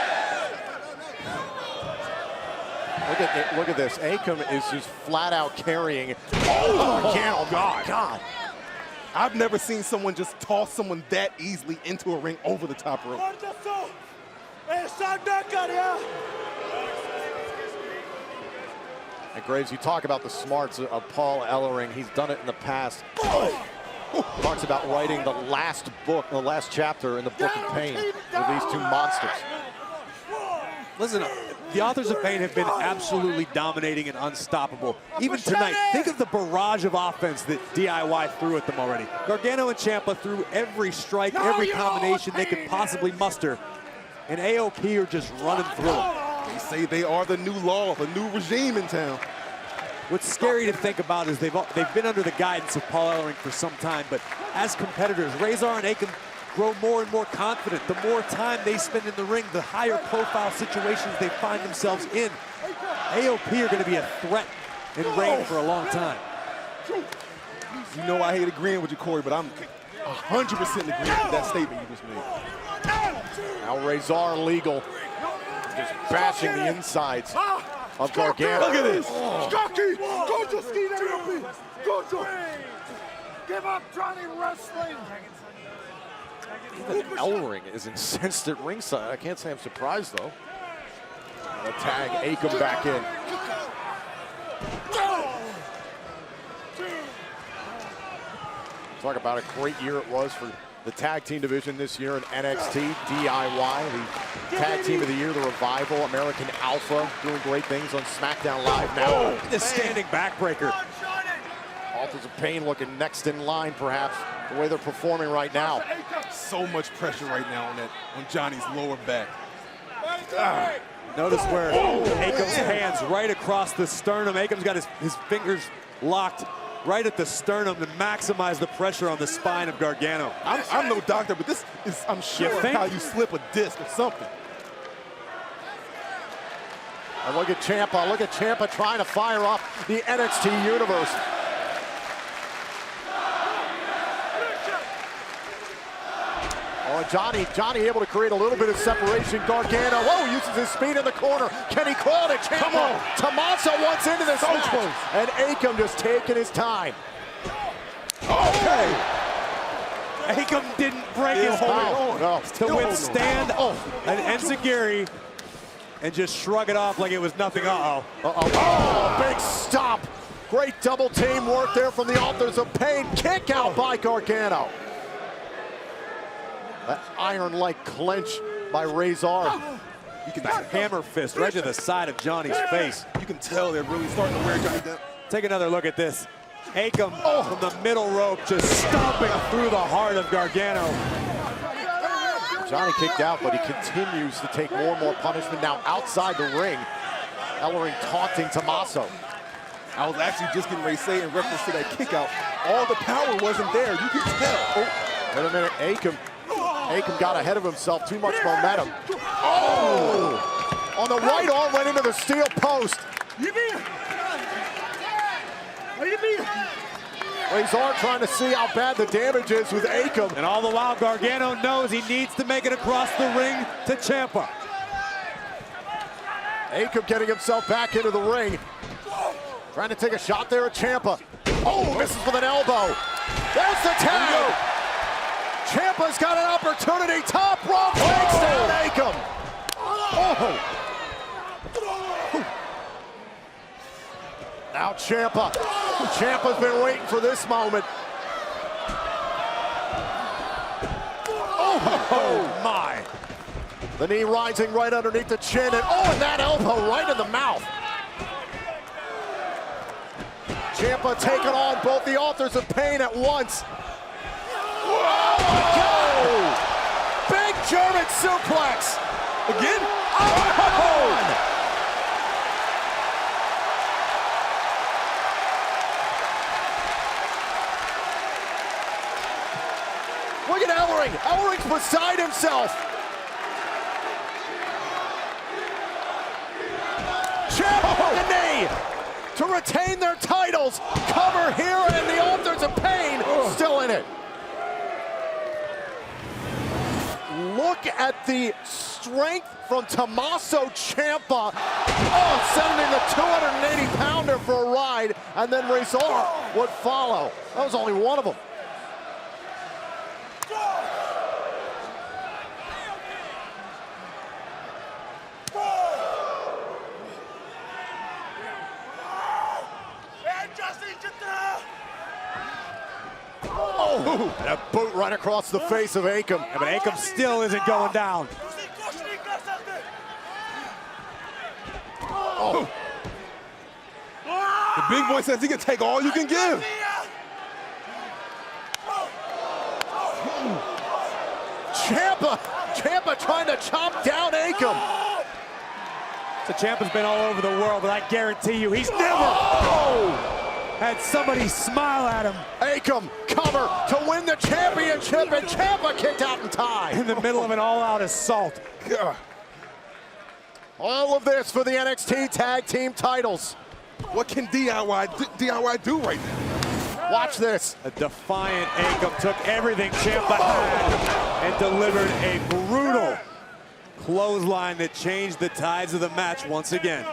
Look at this. Akam is just flat out carrying. Oh God. I've never seen someone just toss someone that easily into a ring over the top rope. And Graves, you talk about the smarts of Paul Ellering. He's done it in the past. Talks about writing the last chapter in the Book of Pain with these two monsters. Listen, the Authors of Pain have been absolutely dominating and unstoppable. Even tonight, think of the barrage of offense that DIY threw at them already. Gargano and Ciampa threw every strike, every combination they could possibly muster. And AOP are just running through them. They say they are the new law, the new regime in town. What's scary to think about is they've been under the guidance of Paul Ellering for some time, but as competitors, Razor and Akam grow more and more confident. The more time they spend in the ring, the higher profile situations they find themselves in. AOP are going to be a threat in ring for a long time. You know I hate agreeing with you, Corey, but I'm 100% agreeing with that statement you just made. Now Razor legal, just bashing the insides of Gargano. Look at this. Scotty, go to Steve AOP. Go to. Give up Johnny Wrestling. Even Ellering is incensed at ringside. I can't say I'm surprised, though. A tag, Akam back in. Talk about a great year it was for the tag team division this year in NXT, DIY, the tag team of the year, the Revival, American Alpha, doing great things on SmackDown Live now. The standing backbreaker. Authors of Pain looking next in line, perhaps, the way they're performing right now. So much pressure right now on Johnny's lower back. Notice where Akam's hands right across the sternum. Akam's got his fingers locked right at the sternum to maximize the pressure on the spine of Gargano. I'm no doctor, but this is, I'm sure, how you slip a disc or something. And look at Ciampa trying to fire off the NXT universe. Oh, Johnny able to create a little bit of separation. Gargano, uses his speed in the corner. Can he call it? Ciampa. Come on. Tommaso wants into this match. Close. And Akam just taking his time. Okay. Akam didn't break his hold to withstand an enziguri and just shrug it off like it was nothing. Big stop. Great double team work there from the Authors of Pain. Kick out by Gargano. That iron-like clinch by Razor. You can hammer fist right to the side of Johnny's face. You can tell they're really starting to wear Johnny down. Take another look at this. Akam from the middle rope just stomping through the heart of Gargano. Johnny kicked out, but he continues to take more and more punishment now outside the ring. Ellering taunting Tommaso. I was actually just getting ready to say in reference to that kick out, all the power wasn't there. You can tell. Wait a minute, Akam got ahead of himself, too much momentum. On the right arm, went into the steel post. Razor trying to see how bad the damage is with Akam. And all the while, Gargano knows he needs to make it across the ring to Ciampa. Akam getting himself back into the ring. Trying to take a shot there at Ciampa. Misses with an elbow. There's the tag. Ciampa's got an opportunity. Top rope takes down Akam. Now Ciampa. Ciampa's been waiting for this moment. Oh my. The knee rising right underneath the chin, and and that elbow right in the mouth. Ciampa taking on both the Authors of Pain at once. Big German suplex. Again? Look at Ellering. Ellering's beside himself. Ciampa with the knee to retain their titles. Cover here, and the Authors of Pain still in it. Look at the strength from Tommaso Ciampa. Oh, sending the 280-pounder for a ride, and then Razor would follow. That was only one of them. Oh, that boot right across the face of Akam. Yeah, but Akam still isn't going down. Oh. The big boy says he can take all you can give. Ciampa trying to chop down Akam. So Ciampa's been all over the world, but I guarantee you he's never had somebody smile at him. Akam cover to win the championship, and Ciampa kicked out in time. In the middle of an all-out assault. Yeah. All of this for the NXT Tag Team titles. What can DIY do right now? Watch this. A defiant Akam took everything Ciampa had and delivered a brutal clothesline that changed the tides of the match once again.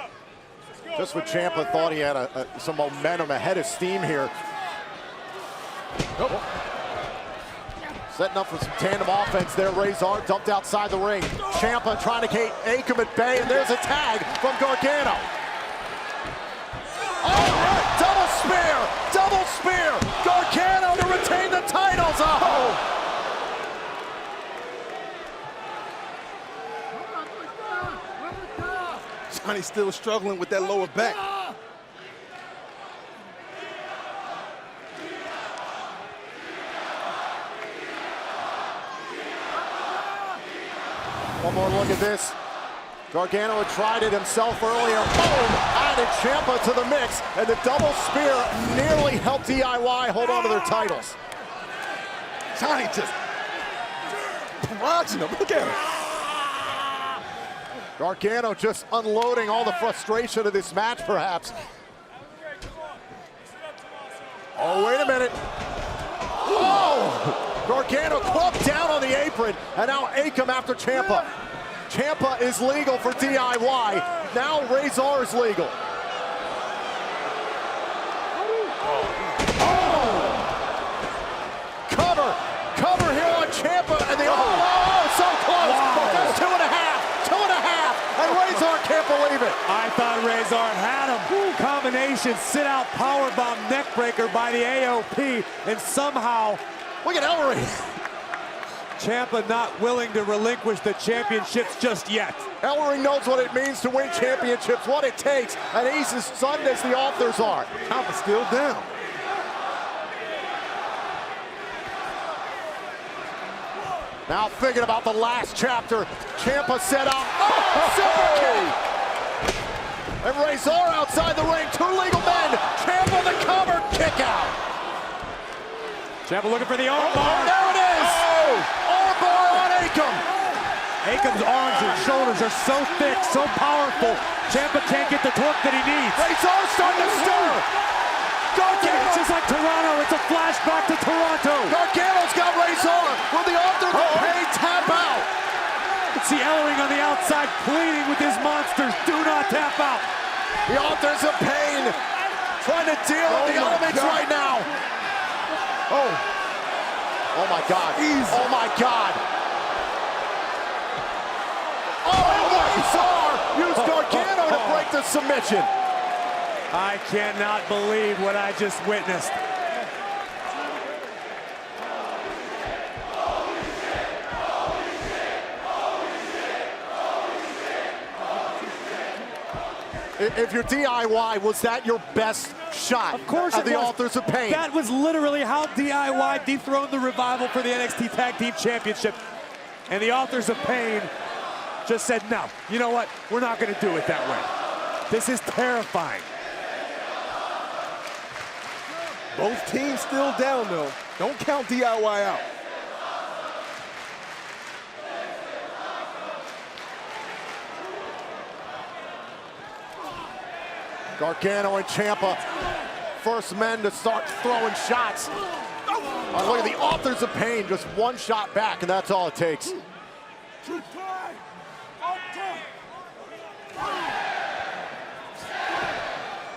Just when Ciampa thought he had some momentum, ahead of steam here. Oh. Setting up for some tandem offense there. Razor dumped outside the ring. Ciampa trying to keep Akam at bay, and there's a tag from Gargano. Oh, double spear! Double spear! Gargano to retain the titles! Oh! Johnny's still struggling with that lower back. One more look at this. Gargano had tried it himself earlier. Boom! Added Ciampa to the mix, and the double spear nearly helped DIY hold on to their titles. Johnny just barraging him. Look at him. Gargano just unloading all the frustration of this match, perhaps. Oh, wait a minute. Oh! Gargano clubbed down on the apron, and now Akam after Ciampa. Ciampa is legal for DIY. Now Razor is legal. Oh! Cover here on Ciampa, and the so close. Just 2.5. 2.5, and Razor can't believe it. I thought Razor had him. Combination sit-out powerbomb neckbreaker by the AOP, and somehow, look at Ellering. Ciampa not willing to relinquish the championships just yet. Ellering knows what it means to win championships, what it takes, and he's as stunned as the Authors are. Ciampa's still down. Now thinking about the last chapter, Ciampa set up. Oh, super kick! And Razor outside the ring, 2 legal men. Ciampa the cover, kick out. Ciampa looking for the armbar. There it is! Armbar on Akam. Akam's arms and shoulders are so thick, so powerful. Ciampa can't get the torque that he needs. Razor starting to stir. Gargano. It's just like Toronto, it's a flashback to Toronto. Gargano's got Razor. Will the Authors of Pain tap out? Let's see Ellering on the outside pleading with his monsters. Do not tap out. The Authors of Pain trying to deal with the elements right now. Oh my God. Easy. Oh my God. Oh, Razor used Gargano to break the submission. I cannot believe what I just witnessed. If you're DIY, was that your best shot of course of the Authors of Pain? That was literally how DIY dethroned the Revival for the NXT Tag Team Championship. And the Authors of Pain just said, no, you know what? We're not going to do it that way. This is terrifying. Both teams still down, though. Don't count DIY out. Gargano and Ciampa, first men to start throwing shots. Oh, look at the Authors of Pain, just one shot back, and that's all it takes.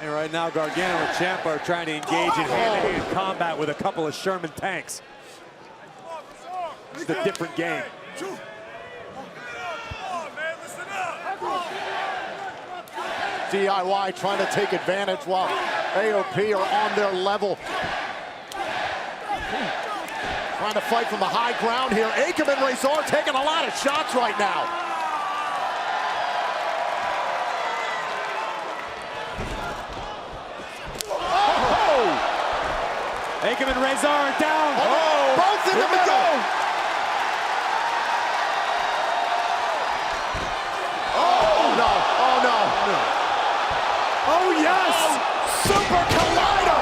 And right now, Gargano and Ciampa are trying to engage in hand-to-hand combat with a couple of Sherman tanks. It's a different game. DIY trying to take advantage while AOP are on their level. Trying to fight from the high ground here. Akam and Razor taking a lot of shots right now. Akam and Razor are down. Oh, both in the middle. Oh, no. Oh, no. Oh, yes. Super Collider.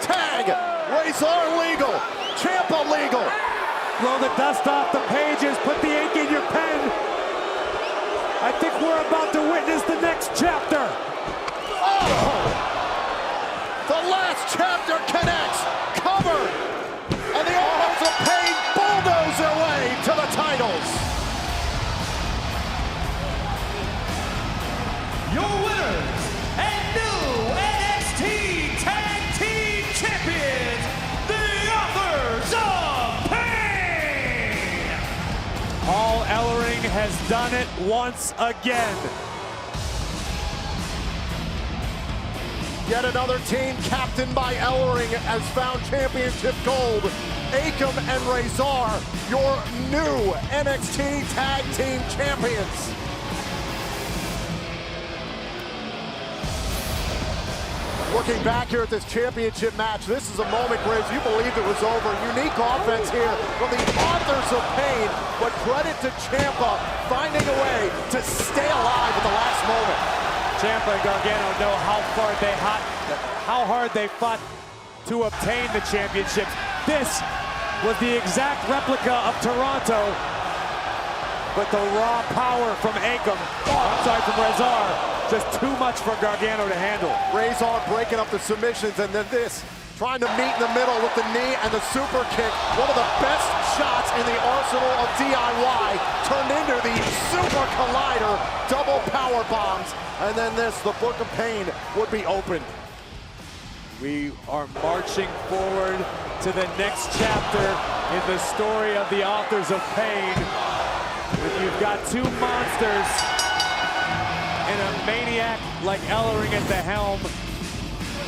Tag. Razor legal. Ciampa legal. Blow the dust off the pages. Put the ink in your pen. I think we're about to witness the next chapter. Oh! The last chapter connects, covered, and the Authors of Pain bulldoze their way to the titles. Your winners and new NXT Tag Team Champions, the Authors of Pain! Paul Ellering has done it once again. Yet another team captained by Ellering has found championship gold. Akam and Razor, your new NXT Tag Team Champions. Looking back here at this championship match, this is a moment, Grizz, you believed it was over. Unique offense here from the Authors of Pain, but credit to Ciampa finding a way to stay alive at the last moment. Ciampa and Gargano know how hard they fought to obtain the championships. This was the exact replica of Toronto, but the raw power from Akam, from Razor, just too much for Gargano to handle. Razor breaking up the submissions, and then this, trying to meet in the middle with the knee and the super kick. One of the best shots in the arsenal of DIY turned into the Super Collider, double power bombs. And then this, the Book of Pain would be open. We are marching forward to the next chapter in the story of the Authors of Pain. When you've got two monsters and a maniac like Ellering at the helm,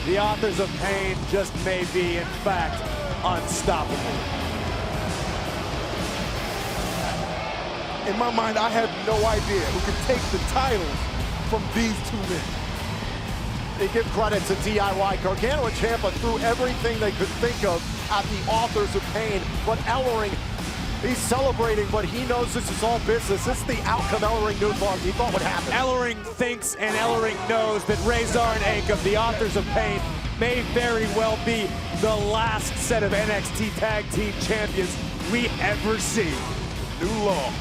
the Authors of Pain just may be, in fact, unstoppable. In my mind, I have no idea who can take the titles from these two men. They give credit to DIY. Gargano and Ciampa threw everything they could think of at the Authors of Pain, but Ellering, he's celebrating, but he knows this is all business. This is the outcome Ellering knew he thought would happen. Ellering thinks and Ellering knows that Razor and Akam, the Authors of Pain, may very well be the last set of NXT Tag Team Champions we ever see. New law.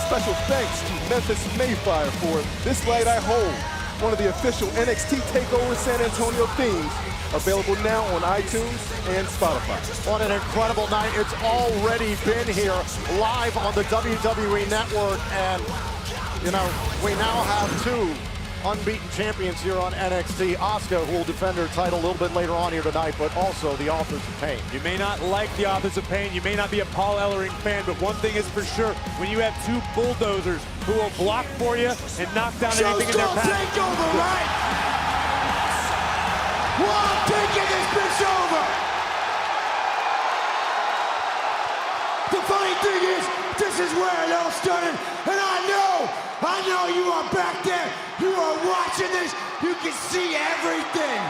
Special thanks to Memphis Mayfire for This Light I Hold, one of the official NXT TakeOver San Antonio themes, available now on iTunes and Spotify. What an incredible night. It's already been here live on the WWE Network, and you know, we now have two unbeaten champions here on NXT. Asuka, who will defend her title a little bit later on here tonight, but also the Authors of Pain. You may not like the Authors of Pain, you may not be a Paul Ellering fan, but one thing is for sure, when you have two bulldozers who will block for you and knock down anything in their path. Take over, right? We're taking this bitch over! The funny thing is, this is where it all started, and I know you are back there. You are watching this. You can see everything.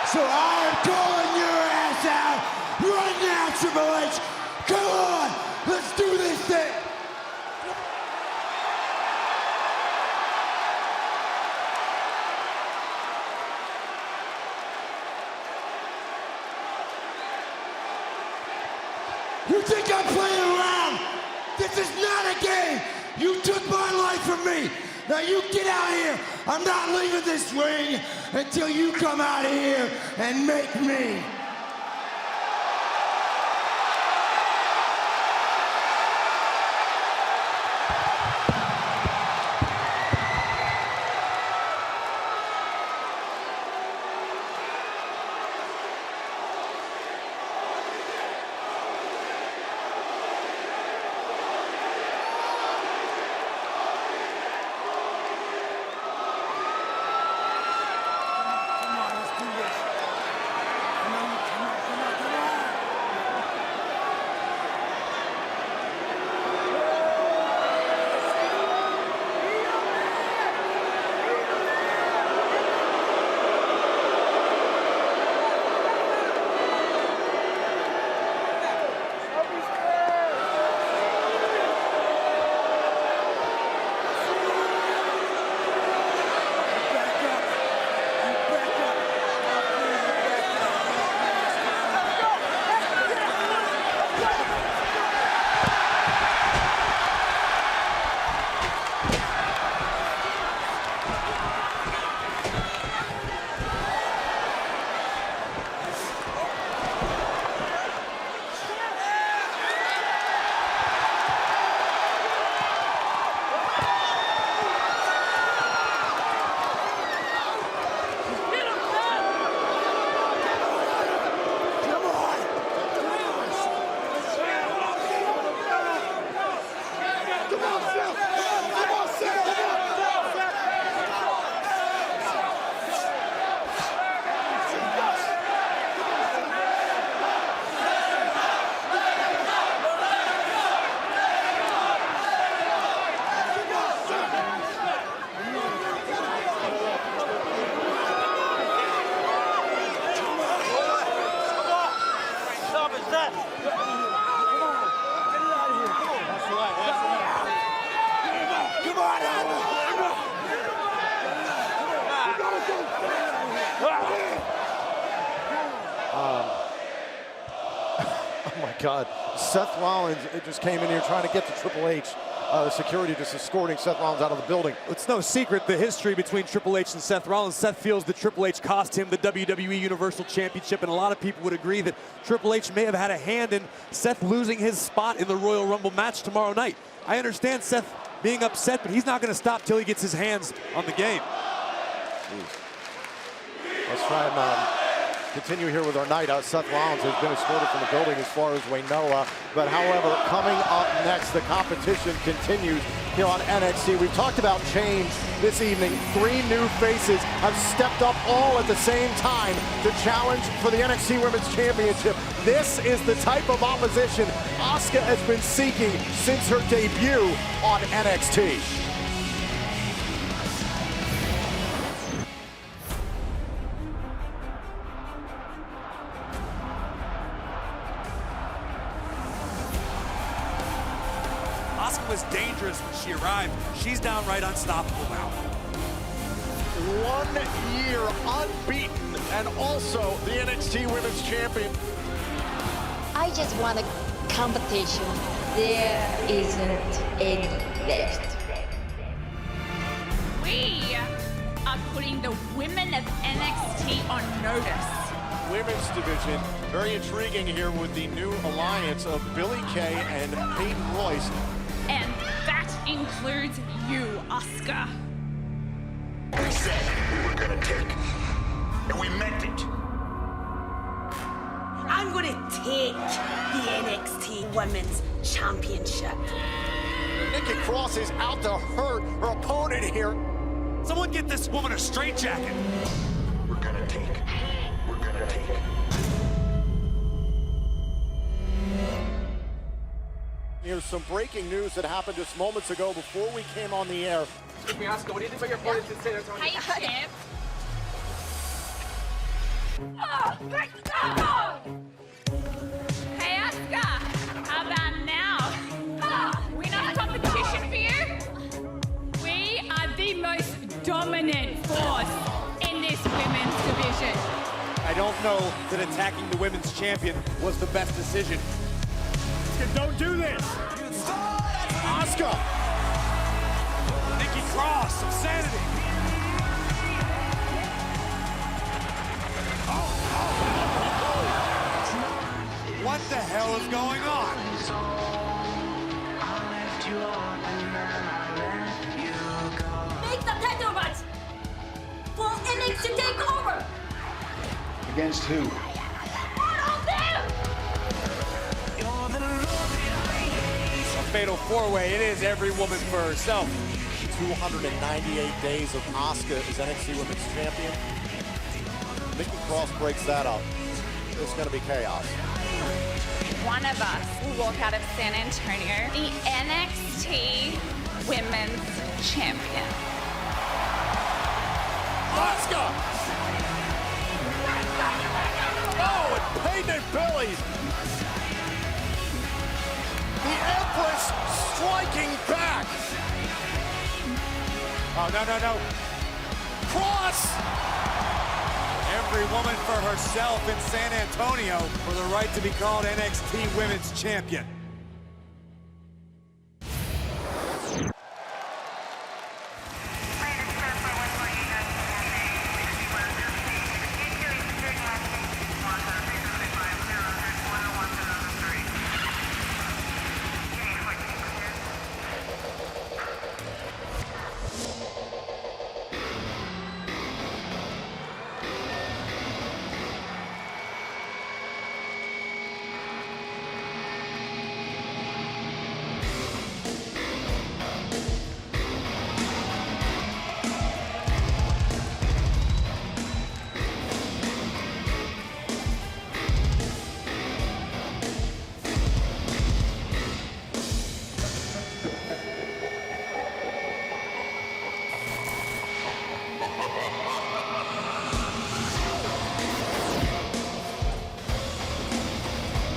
So I am calling your ass out right now, Triple H. Come on, let's do this thing. You think I'm playing around? This is not a game. You took my life from me. Now you get out of here. I'm not leaving this ring until you come out of here and make me. Oh my God, Seth Rollins just came in here trying to get to Triple H. Security just escorting Seth Rollins out of the building. It's no secret the history between Triple H and Seth Rollins. Seth feels that Triple H cost him the WWE Universal Championship, and a lot of people would agree that Triple H may have had a hand in Seth losing his spot in the Royal Rumble match tomorrow night. I understand Seth being upset, but he's not going to stop till he gets his hands on the game. Let's try and continue here with our night. Seth Rollins has been escorted from the building as far as we know. But however, coming up next, the competition continues here on NXT. We've talked about change this evening. 3 new faces have stepped up all at the same time to challenge for the NXT Women's Championship. This is the type of opposition Asuka has been seeking since her debut on NXT. Asuka was dangerous when she arrived. She's downright unstoppable now. 1 year unbeaten and also the NXT Women's Champion. I just want a competition. There isn't any left. We are putting the women of NXT on notice. Women's division, very intriguing here with the new alliance of Billie Kay and Peyton Royce. And that includes you, Asuka. We said we were gonna take, and we meant it. I'm gonna take the NXT Women's Championship. Nikki Cross is out to hurt her opponent here. Someone get this woman a straitjacket. We're gonna take. We're gonna take. Here's some breaking news that happened just moments ago before we came on the air. Excuse me, Asuka, what do you think about your opponent in San Antonio? Hey, champ. Hey, Asuka. How about now? Winner competition for you? We are the most dominant force in this women's division. I don't know that attacking the women's champion was the best decision. Don't do this! Asuka! Nikki Cross of Sanity. What the hell is going on? Make the title match for NXT TakeOver. Against who? All of them. A fatal four-way. It is every woman for herself. 298 days of Asuka as NXT Women's Champion. Nikki Cross breaks that up. It's going to be chaos. One of us will walk out of San Antonio the NXT Women's Champion. Asuka! Oh, and Peyton and Billy! The Empress striking back! Oh, no. Cross! Every woman for herself in San Antonio for the right to be called NXT Women's Champion.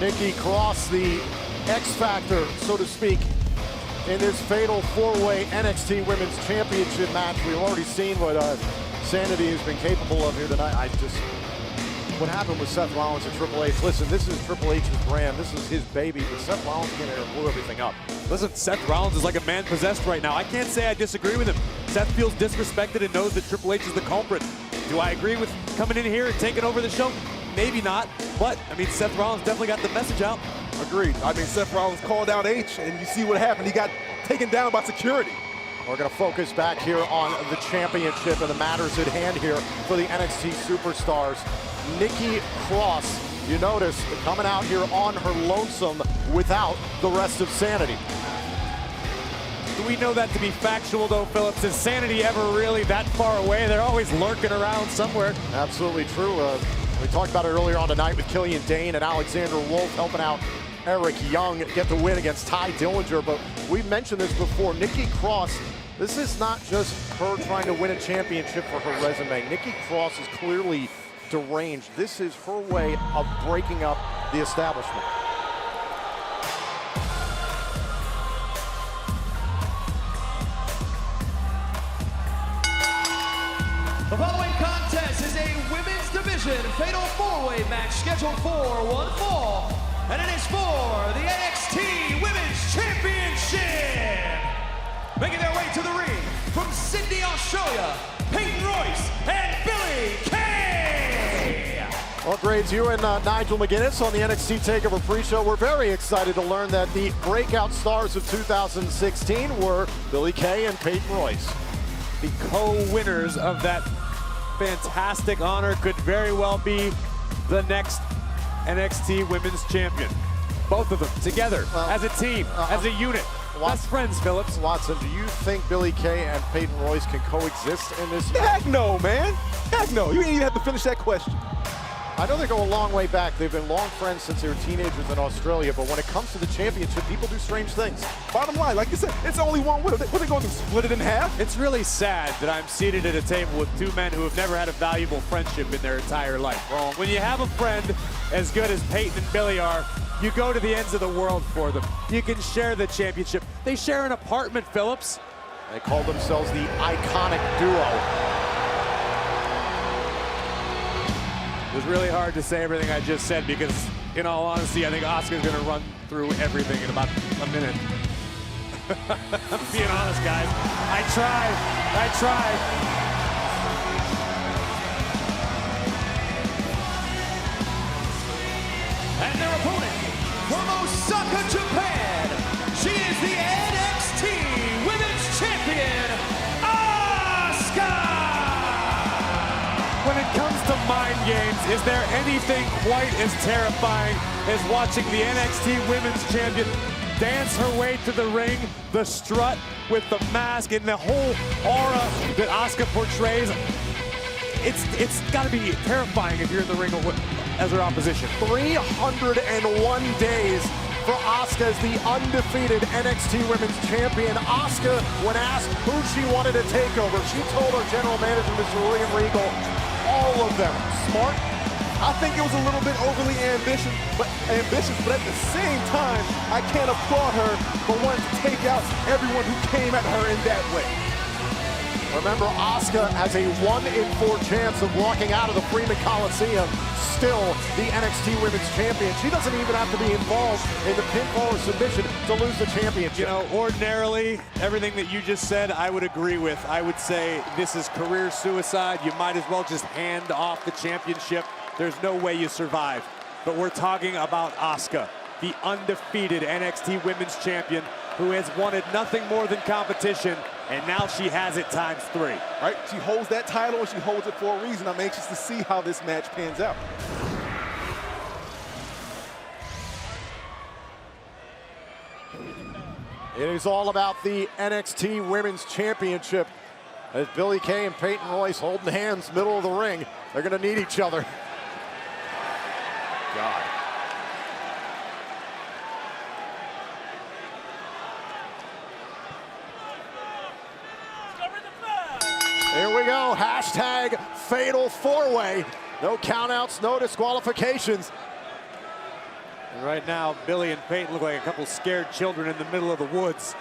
Nikki Cross, the X Factor, so to speak, in this fatal four-way NXT Women's Championship match. We've already seen what Sanity has been capable of here tonight. What happened with Seth Rollins and Triple H? Listen, this is Triple H's brand. This is his baby, but Seth Rollins came in here and blew everything up. Listen, Seth Rollins is like a man possessed right now. I can't say I disagree with him. Seth feels disrespected and knows that Triple H is the culprit. Do I agree with coming in here and taking over the show? Maybe not, but I mean, Seth Rollins definitely got the message out. Agreed. I mean, Seth Rollins called out H, and you see what happened. He got taken down by security. We're going to focus back here on the championship and the matters at hand here for the NXT Superstars. Nikki Cross, you notice, coming out here on her lonesome without the rest of Sanity. Do we know that to be factual, though, Phillips? Is Sanity ever really that far away? They're always lurking around somewhere. Absolutely true. We talked about it earlier on tonight with Killian Dane and Alexander Wolf helping out Eric Young get the win against Ty Dillinger. But we've mentioned this before. Nikki Cross, this is not just her trying to win a championship for her resume. Nikki Cross is clearly deranged. This is her way of breaking up the establishment. The following contest is a women's division fatal four-way match scheduled for one fall, and it is for the NXT Women's Championship. Making their way to the ring from Sydney, Australia, Peyton Royce and Billy Kay. Well, Graves, you and Nigel McGuinness on the NXT TakeOver pre-show. We're very excited to learn that the breakout stars of 2016 were Billy Kay and Peyton Royce. The co-winners of that fantastic honor could very well be the next NXT Women's Champion. Both of them together, as a team, as a unit. Best friends, Phillips. Watson, do you think Billy Kay and Peyton Royce can coexist in this match? Heck no, man. Heck no. You ain't even have to finish that question. I know they go a long way back. They've been long friends since they were teenagers in Australia, but when it comes to the championship, people do strange things. Bottom line, like you said, it's only one winner. What are they going to split it in half? It's really sad that I'm seated at a table with two men who have never had a valuable friendship in their entire life. Well, when you have a friend as good as Peyton and Billy are, you go to the ends of the world for them. You can share the championship. They share an apartment, Phillips. They call themselves the Iconic Duo. It was really hard to say everything I just said because, in all honesty, I think Asuka's going to run through everything in about a minute. I'm being honest, guys. I tried. And their opponent from Osaka, Japan, she is the NXT Women's Champion, Asuka! When it comes to mind games, is there anything quite as terrifying as watching the NXT Women's Champion dance her way to the ring, the strut with the mask and the whole aura that Asuka portrays? It's got to be terrifying if you're in the ring as her opposition. 301 days for Asuka as the undefeated NXT Women's Champion. Asuka, when asked who she wanted to take over, she told her general manager, Mr. William Regal, all of them. Smart. I think it was a little bit overly ambitious, but at the same time, I can't applaud her for wanting to take out everyone who came at her in that way. Remember, Asuka has a 1 in 4 chance of walking out of the Freeman Coliseum, still the NXT Women's Champion. She doesn't even have to be involved in the pinfall or submission to lose the championship. You know, ordinarily, everything that you just said, I would agree with. I would say this is career suicide. You might as well just hand off the championship. There's no way you survive. But we're talking about Asuka, the undefeated NXT Women's Champion, who has wanted nothing more than competition, and now she has it ×3. Right? She holds that title and she holds it for a reason. I'm anxious to see how this match pans out. It is all about the NXT Women's Championship. As Billie Kay and Peyton Royce holding hands, middle of the ring. They're going to need each other. God. Here we go, hashtag fatal four-way. No countouts, no disqualifications. And right now, Billy and Peyton look like a couple scared children in the middle of the woods.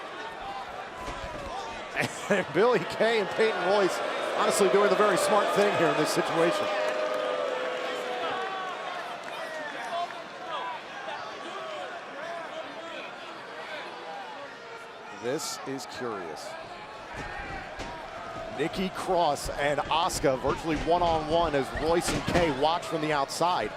And Billie Kay and Peyton Royce honestly doing the very smart thing here in this situation. This is curious. Nikki Cross and Asuka virtually one-on-one as Royce and Kay watch from the outside.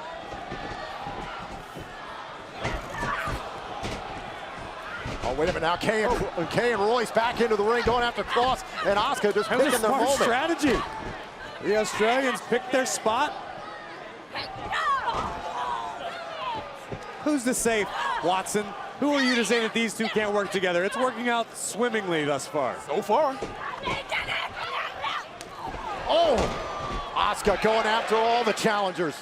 Oh, wait a minute, now Kay and Royce back into the ring, going after Cross, and Asuka just picking their moment. Strategy. The Australians picked their spot. Who's to say, Watson? Who are you to say that these two can't work together? It's working out swimmingly thus far. So far. Oh! Asuka going after all the challengers.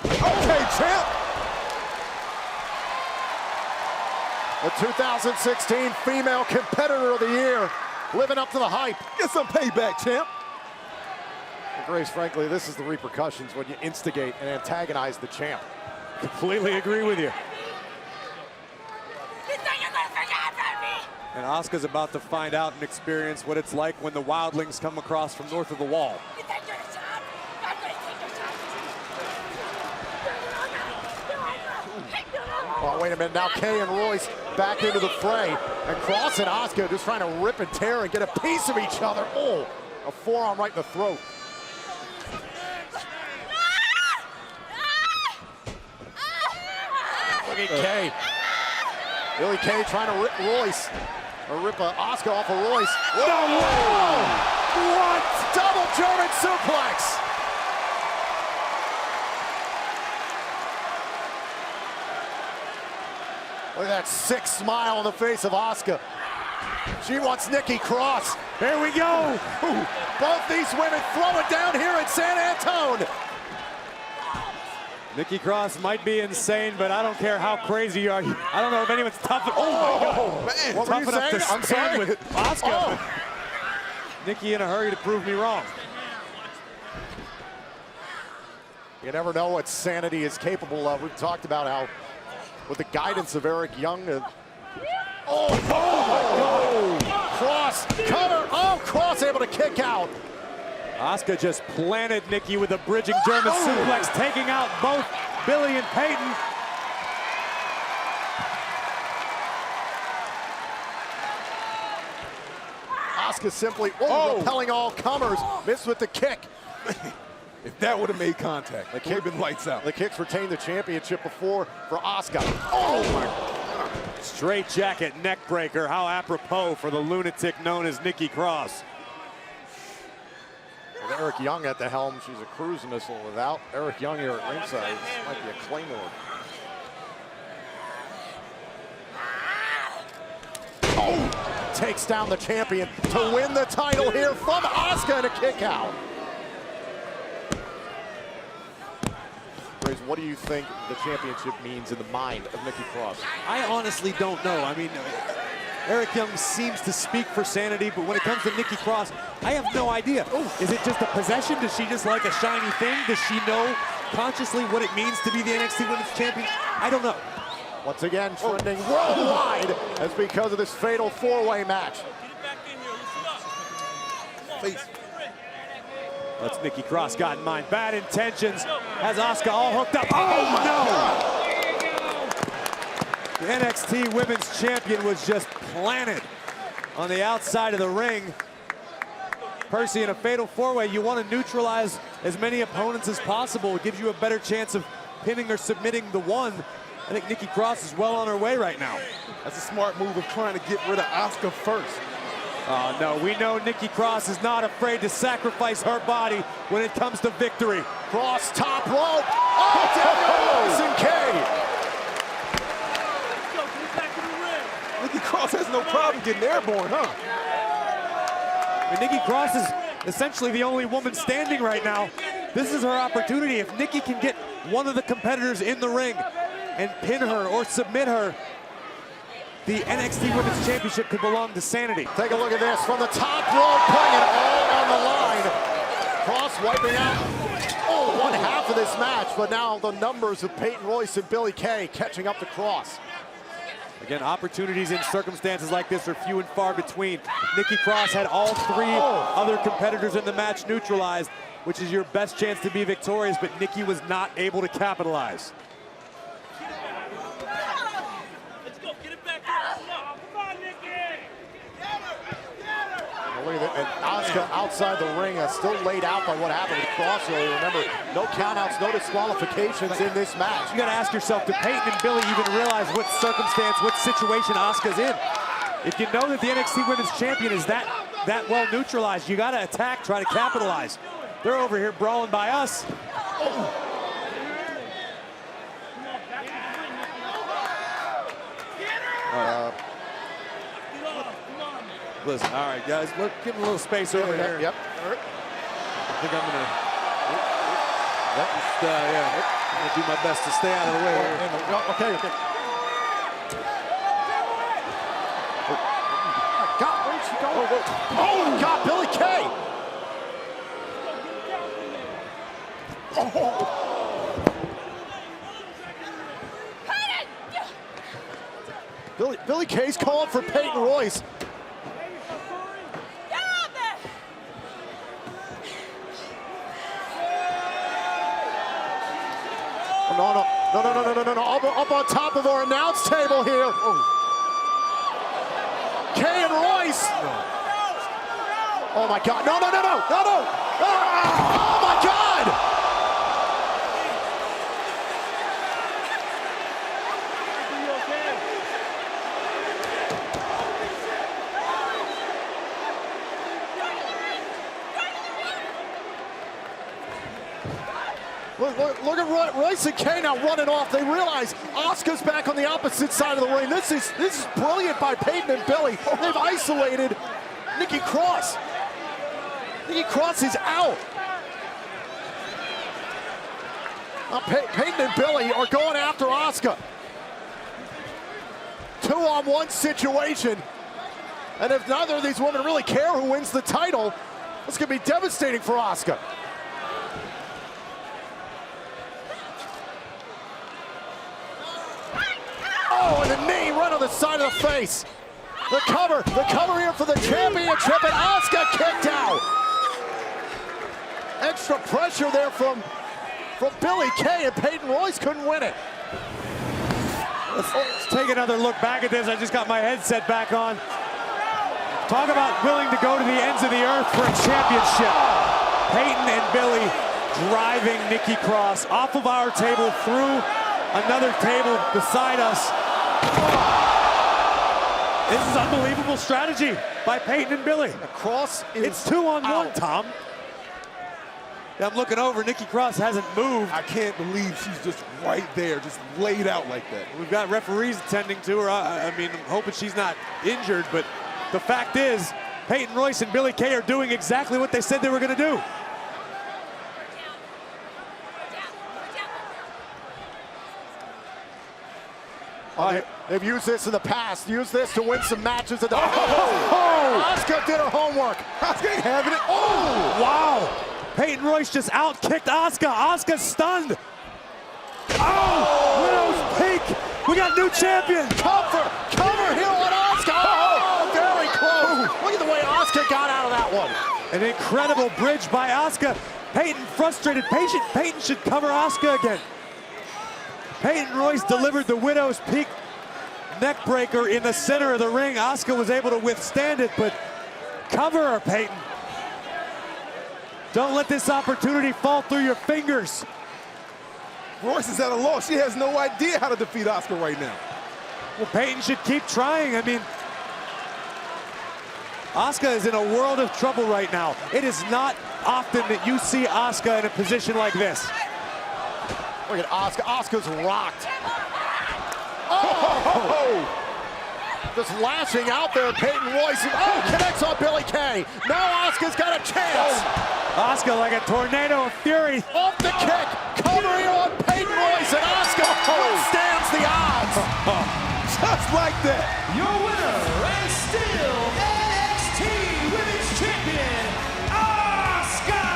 Okay, champ! The 2016 Female Competitor of the Year, living up to the hype. Get some payback, champ. Well, Grace, frankly, this is the repercussions when you instigate and antagonize the champ. Completely agree with you. And Asuka's about to find out and experience what it's like when the wildlings come across from north of the wall. Oh, wait a minute, now Kay and Royce back into the fray. And Cross and Asuka just trying to rip and tear and get a piece of each other. Oh, a forearm right in the throat. Look at Kay. Billie Kay trying to rip Royce. Or rip Asuka off of Royce. Whoa! What? Double German suplex. Look at that sick smile on the face of Asuka. She wants Nikki Cross. Here we go. Both these women throwing down here in San Antone. Nikki Cross might be insane, but I don't care how crazy you are. I don't know if anyone's tough. Oh, man. What tough were you enough saying? to stand with Asuka. Oh. Nikki in a hurry to prove me wrong. You never know what Sanity is capable of. We've talked about how, with the guidance of Eric Young. Oh my God! Cross, cover. Oh, Cross able to kick out. Asuka just planted Nikki with a bridging German suplex, taking out both Billy and Peyton. Asuka simply repelling all comers. Missed with the kick. If that would have made contact, it would have been lights out. The Kicks retained the championship before for Asuka. Oh my God. Straight jacket neck breaker. How apropos for the lunatic known as Nikki Cross. With Eric Young at the helm, she's a cruise missile. Without Eric Young here at ringside, this might be a Claymore. Oh! Takes down the champion to win the title here from Asuka and a kick out. Grace, what do you think the championship means in the mind of Nikki Cross? I honestly don't know. I mean, Eric Young seems to speak for Sanity, but when it comes to Nikki Cross, I have no idea. Is it just a possession? Does she just like a shiny thing? Does she know consciously what it means to be the NXT Women's Champion? I don't know. Once again, trending worldwide as because of this fatal four-way match. Please. What's Nikki Cross got in mind? Bad intentions. Has Asuka all hooked up. Oh, no! The NXT Women's Champion was just planted on the outside of the ring. Percy, in a fatal four-way, you want to neutralize as many opponents as possible. It gives you a better chance of pinning or submitting the one. I think Nikki Cross is well on her way right now. That's a smart move of trying to get rid of Asuka first. Oh, no, we know Nikki Cross is not afraid to sacrifice her body when it comes to victory. Cross top rope. Oh, Daniel Nikki Cross has no problem getting airborne, huh? And Nikki Cross is essentially the only woman standing right now. This is her opportunity. If Nikki can get one of the competitors in the ring and pin her or submit her, the NXT Women's Championship could belong to Sanity. Take a look at this from the top rope, putting it all on the line. Cross wiping out, one half of this match, but now the numbers of Peyton Royce and Billie Kay catching up to Cross. Again, opportunities in circumstances like this are few and far between. Nikki Cross had all three other competitors in the match neutralized, which is your best chance to be victorious, but Nikki was not able to capitalize. Look at that, and Asuka outside the ring, still laid out by what happened with Cross earlier. Remember, no countouts, no disqualifications in this match. You gotta ask yourself, do Peyton and Billie even realize what circumstance, what situation Asuka's in? If you know that the NXT Women's Champion is that well neutralized, you gotta attack, try to capitalize. They're over here brawling by us. Listen, all right, guys, look, give him a little space over here. Yep. I think I'm gonna, I'm gonna do my best to stay out of the way here. Okay. God, where'd she go? Oh, God, Billie Kay! Billie Kay's calling for Peyton Royce. No. Up on top of our announce table here. Kay and Royce. Oh my God, no. Oh my God. Look at Royce and Kay now running off. They realize Asuka's back on the opposite side of the ring. This is brilliant by Peyton and Billie. They've isolated Nikki Cross. Nikki Cross is out. Peyton and Billy are going after Asuka. 2-on-1 situation. And if neither of these women really care who wins the title, it's going to be devastating for Asuka. Oh, and a knee right on the side of the face. The cover here for the championship, and Asuka kicked out. Extra pressure there from Billie Kay, and Peyton Royce couldn't win it. Let's take another look back at this. I just got my headset back on. Talk about willing to go to the ends of the earth for a championship. Peyton and Billie driving Nikki Cross off of our table through another table beside us. This is unbelievable strategy by Peyton and Billie. Cross is It's 2-on-1, Tom. I'm looking over. Nikki Cross hasn't moved. I can't believe she's just right there, just laid out like that. We've got referees attending to her. I mean, I'm hoping she's not injured, but the fact is, Peyton Royce and Billie Kay are doing exactly what they said they were going to do. They've used this in the past. Used this to win some matches. Asuka did her homework. Asuka ain't having it. Oh, wow. Peyton Royce just outkicked Asuka. Asuka stunned. Oh, Widow's Peak. We got new champion. Cover here on Asuka. Oh, very close. Look at the way Asuka got out of that one. An incredible bridge by Asuka. Peyton frustrated. Peyton should cover Asuka again. Peyton Royce delivered the Widow's Peak neck breaker in the center of the ring. Asuka was able to withstand it, but cover her, Peyton. Don't let this opportunity fall through your fingers. Royce is at a loss. She has no idea how to defeat Asuka right now. Well, Peyton should keep trying. I mean, Asuka is in a world of trouble right now. It is not often that you see Asuka in a position like this. Look at Asuka. Asuka's rocked. Oh! Just lashing out there, Peyton Royce. Oh, connects on Billie Kay. Now Asuka's got a chance. Asuka like a tornado of fury. Off the kick. Cover here on Peyton Royce, and Asuka withstands the odds. Just like that. Your winner and still NXT Women's Champion, Asuka!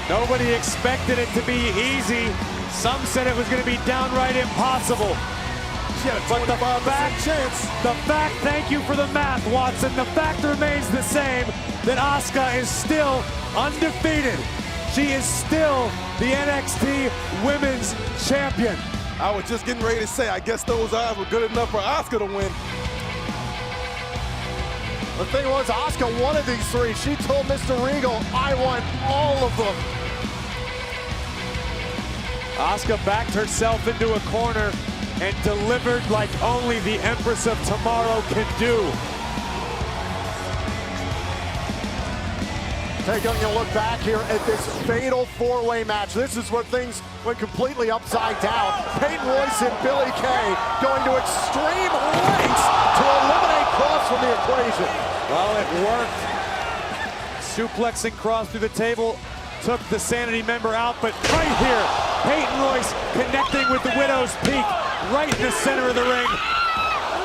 Nobody expected it to be easy. Some said it was going to be downright impossible. But the fact, thank you for the math, Watson. The fact remains the same, that Asuka is still undefeated. She is still the NXT Women's Champion. I was just getting ready to say, I guess those odds were good enough for Asuka to win. The thing was, Asuka wanted these three. She told Mr. Regal, I want all of them. Asuka backed herself into a corner and delivered like only the Empress of Tomorrow can do. Taking a look back here at this fatal four-way match. This is where things went completely upside down. Peyton Royce and Billie Kay going to extreme lengths to eliminate Cross from the equation. Well, it worked. Suplexing Cross through the table took the Sanity member out, but right here, Peyton Royce connecting with the Widow's Peak right in the center of the ring.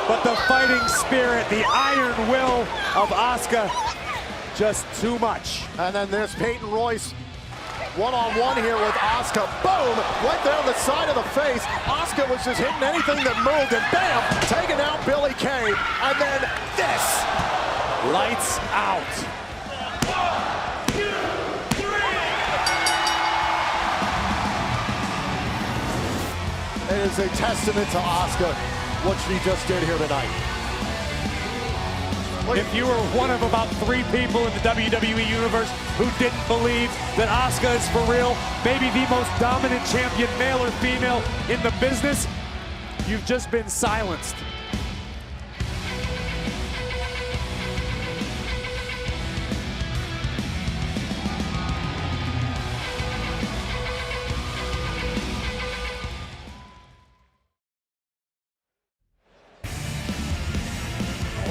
But the fighting spirit, the iron will of Asuka, just too much. And then there's Peyton Royce one-on-one here with Asuka. Boom! Right there on the side of the face. Asuka was just hitting anything that moved, and bam! Taking out Billie Kay. And then this. Lights out. It is a testament to Asuka, what she just did here tonight. If you were one of about 3 people in the WWE Universe who didn't believe that Asuka is for real, maybe the most dominant champion, male or female, in the business, you've just been silenced.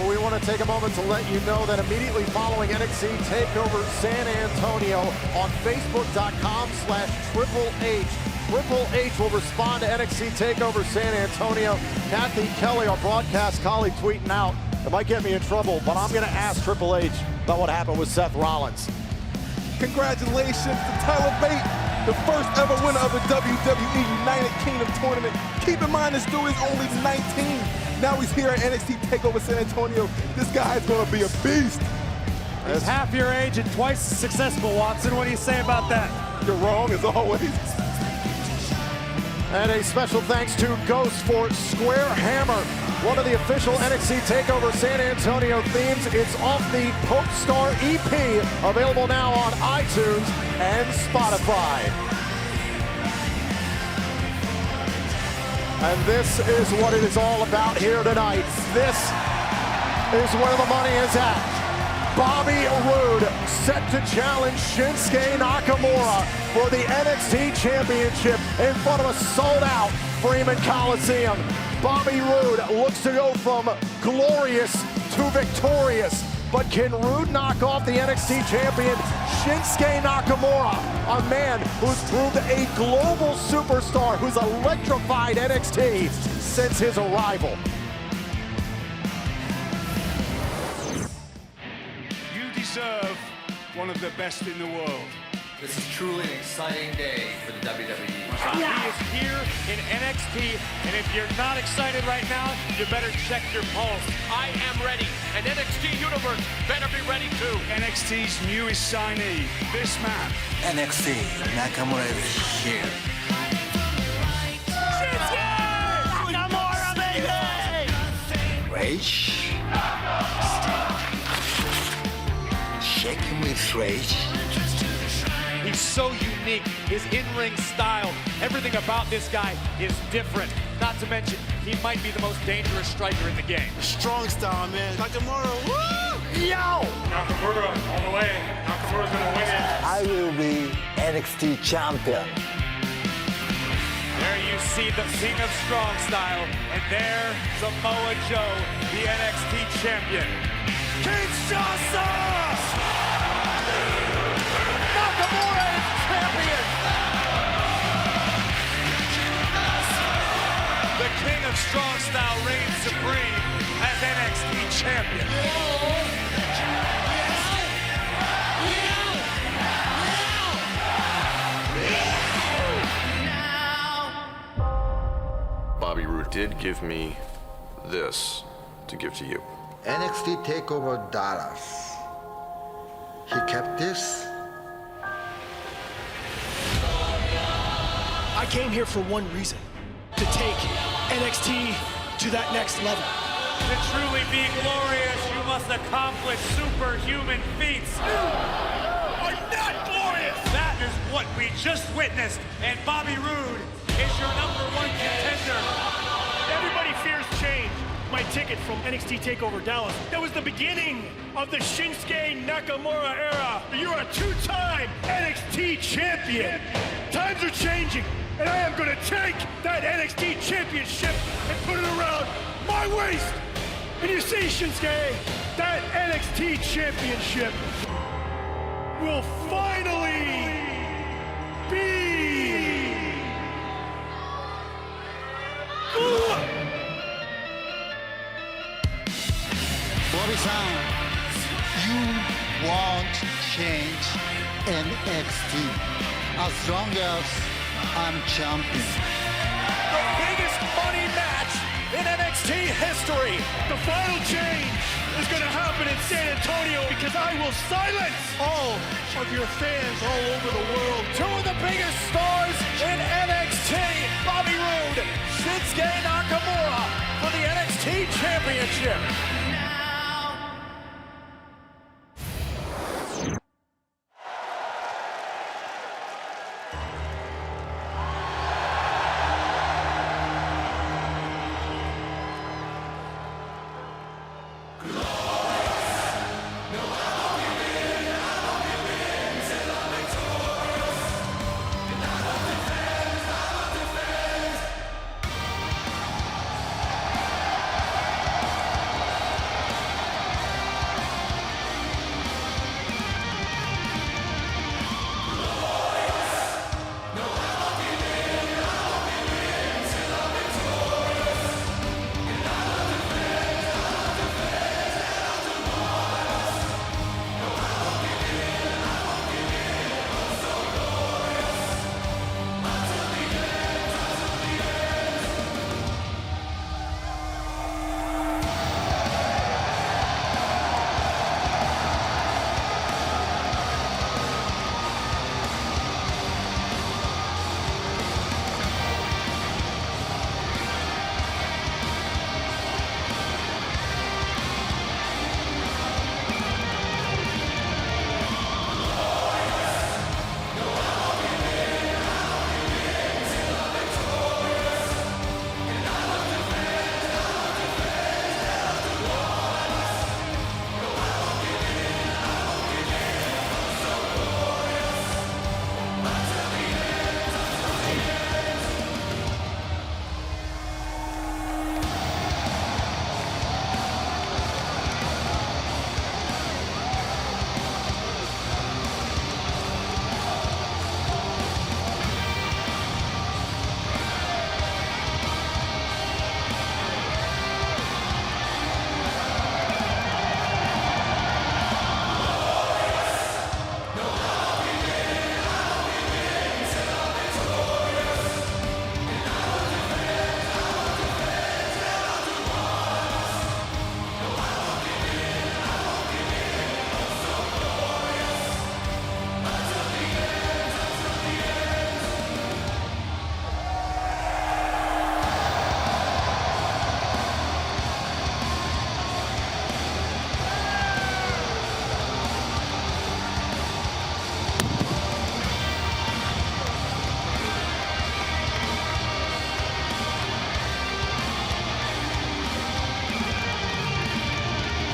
We want to take a moment to let you know that immediately following NXT TakeOver San Antonio on Facebook.com/Triple H, Triple H will respond to NXT TakeOver San Antonio. Kathy Kelly, our broadcast colleague, tweeting out, it might get me in trouble, but I'm going to ask Triple H about what happened with Seth Rollins. Congratulations to Tyler Bate, the first ever winner of the WWE United Kingdom tournament. Keep in mind, this dude is only 19. Now he's here at NXT TakeOver San Antonio. This guy is going to be a beast. He's half your age and twice as successful, Watson. What do you say about that? You're wrong, as always. And a special thanks to Ghost for Square Hammer, one of the official NXT TakeOver San Antonio themes. It's off the Pope Star EP, available now on iTunes and Spotify. And this is what it is all about here tonight. This is where the money is at. Bobby Roode set to challenge Shinsuke Nakamura for the NXT Championship in front of a sold-out Freeman Coliseum. Bobby Roode looks to go from glorious to victorious, but can Roode knock off the NXT champion Shinsuke Nakamura, a man who's proved a global superstar who's electrified NXT since his arrival? You deserve one of the best in the world. This is truly an exciting day for the WWE. He is here in NXT, and if you're not excited right now, you better check your pulse. I am ready, and NXT Universe better be ready too. NXT's newest signee, this man. NXT, Nakamura is here. Nakamura, baby! Rage? Shake him with rage. He's so unique, his in-ring style, everything about this guy is different. Not to mention, he might be the most dangerous striker in the game. Strong style, man. Nakamura, woo! Yo! Nakamura all the way. Nakamura's gonna win it. I will be NXT champion. There you see the King of Strong Style, and there Samoa Joe, the NXT champion. Kinshasa! Nakamura is champion! The King of Strong Style reigns supreme as NXT champion. Bobby Roode did give me this to give to you. NXT TakeOver Dallas. He kept this. I came here for one reason, to take NXT to that next level. To truly be glorious, you must accomplish superhuman feats. You are not glorious! That is what we just witnessed, and Bobby Roode is your #1 contender. Everybody fears change. My ticket from NXT TakeOver Dallas, that was the beginning of the Shinsuke Nakamura era. You're a two-time NXT champion. Times are changing, and I am gonna take that NXT championship and put it around my waist. And you see, Shinsuke, that NXT championship will finally be... Bobby-san, you won't change NXT as long as I'm champion. The biggest money match in NXT history. The final change is going to happen in San Antonio because I will silence all of your fans all over the world. Two of the biggest stars in NXT, Bobby Roode, Shinsuke Nakamura for the NXT Championship.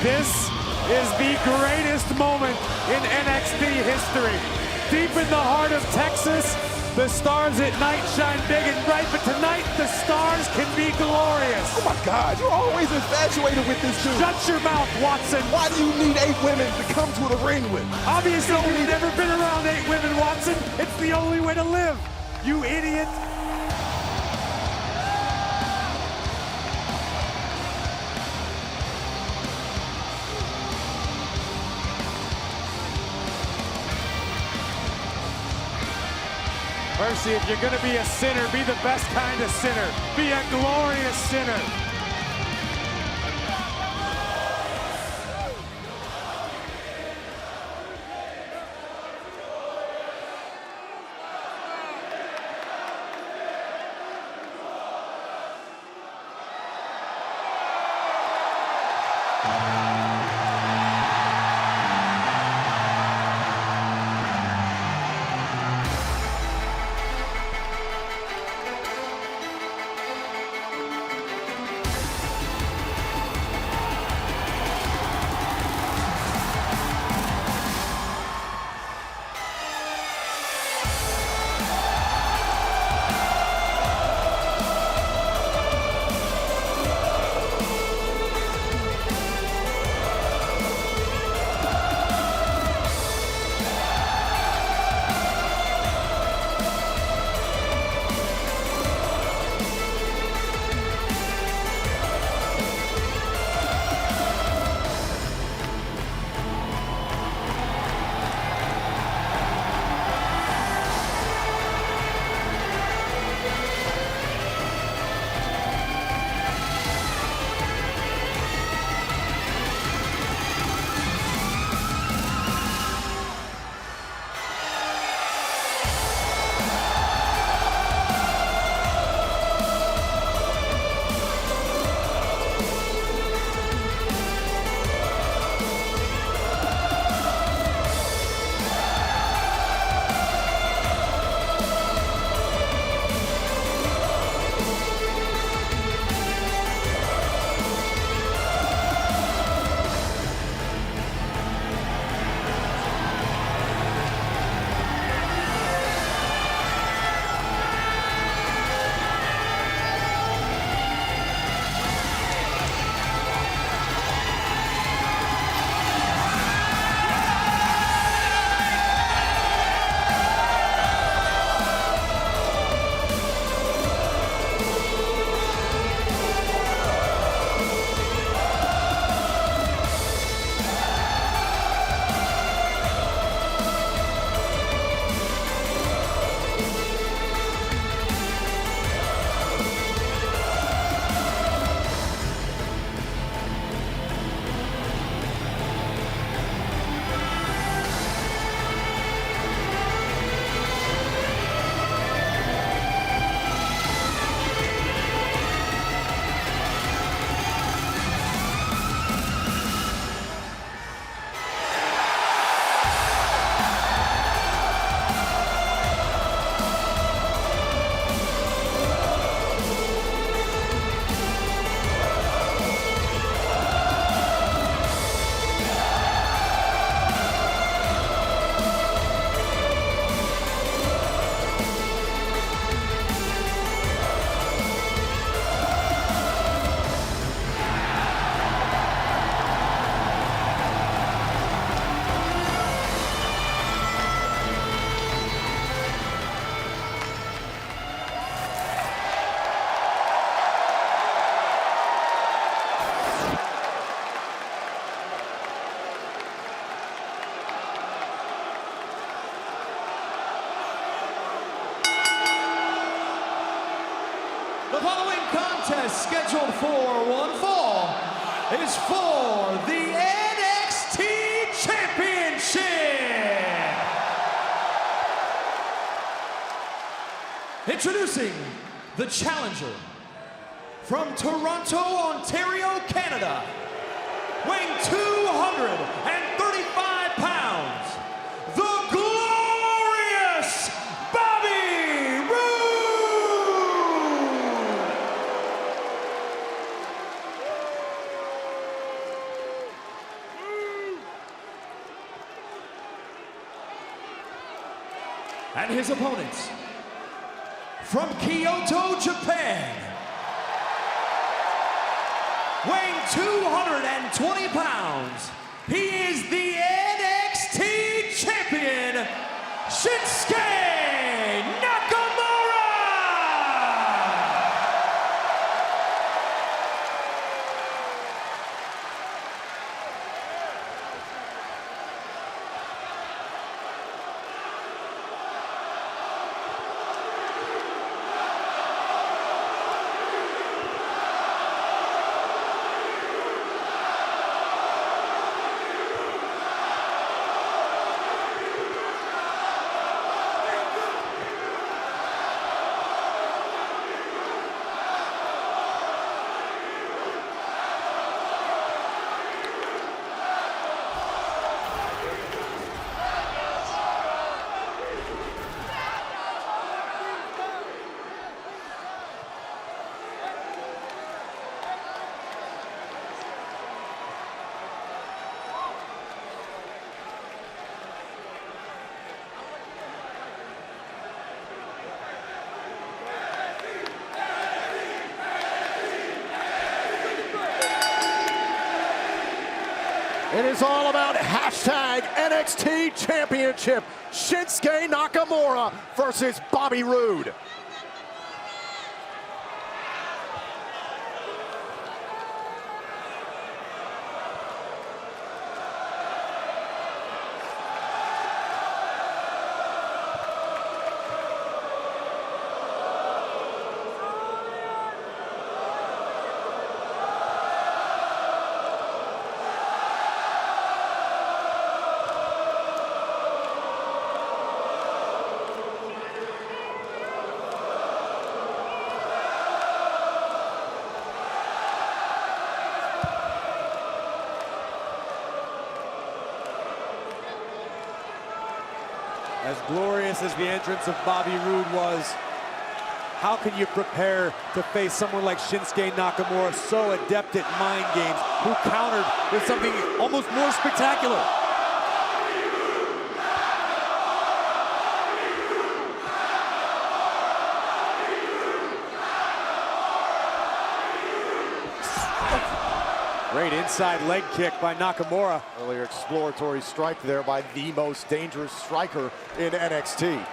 This is the greatest moment in NXT history. Deep in the heart of Texas, the stars at night shine big and bright, but tonight the stars can be glorious. Oh my God, you're always infatuated with this dude. Shut your mouth, Watson. Why do you need 8 women to come to the ring with? Obviously, you've never been around 8 women, Watson. It's the only way to live, you idiot. Mercy, if you're gonna be a sinner, be the best kind of sinner. Be a glorious sinner. The following contest, scheduled for one fall, is for the NXT Championship. Introducing the challenger from Toronto, Ontario, Canada, weighing 235 pounds, the glorious Bobby Roode! And his opponents, from Kyoto, Japan, weighing 220 pounds, he is the NXT champion, Shinsuke Nakamura! It is all about hashtag NXT Championship. Shinsuke Nakamura versus Bobby Roode. As glorious as the entrance of Bobby Roode was, how can you prepare to face someone like Shinsuke Nakamura, so adept at mind games, who countered with something almost more spectacular? Great inside leg kick by Nakamura. Earlier exploratory strike there by the most dangerous striker in NXT.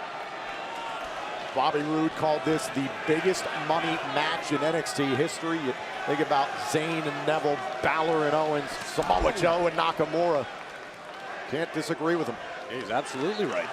Bobby Roode called this the biggest money match in NXT history. You think about Zayn and Neville, Balor and Owens, Samoa Joe and Nakamura. Can't disagree with him. He's absolutely right.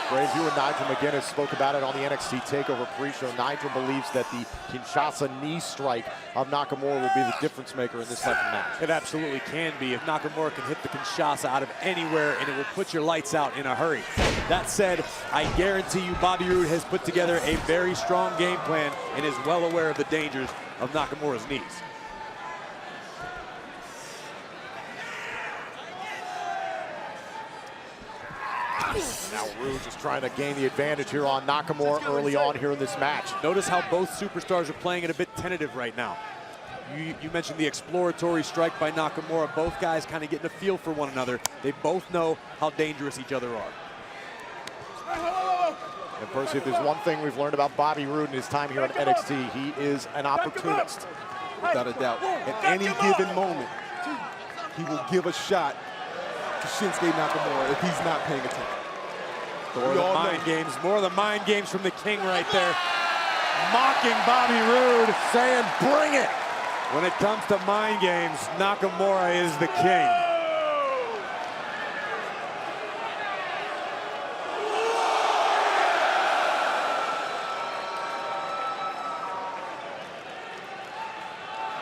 Brave, you and Nigel McGuinness spoke about it on the NXT TakeOver pre-show. Nigel believes that the Kinshasa knee strike of Nakamura will be the difference maker in this type of match. It absolutely can be if Nakamura can hit the Kinshasa out of anywhere, and it will put your lights out in a hurry. That said, I guarantee you Bobby Roode has put together a very strong game plan and is well aware of the dangers of Nakamura's knees. Now Roode just trying to gain the advantage here on Nakamura early on here in this match. Notice how both superstars are playing it a bit tentative right now. You mentioned the exploratory strike by Nakamura. Both guys kind of getting a feel for one another. They both know how dangerous each other are. And Percy, if there's one thing we've learned about Bobby Roode in his time here on NXT, he is an opportunist. Without a doubt. At any given moment, he will give a shot to Shinsuke Nakamura if he's not paying attention. More of the mind games, more of the mind games from the King right there. Mocking Bobby Roode, saying, bring it. When it comes to mind games, Nakamura is the king.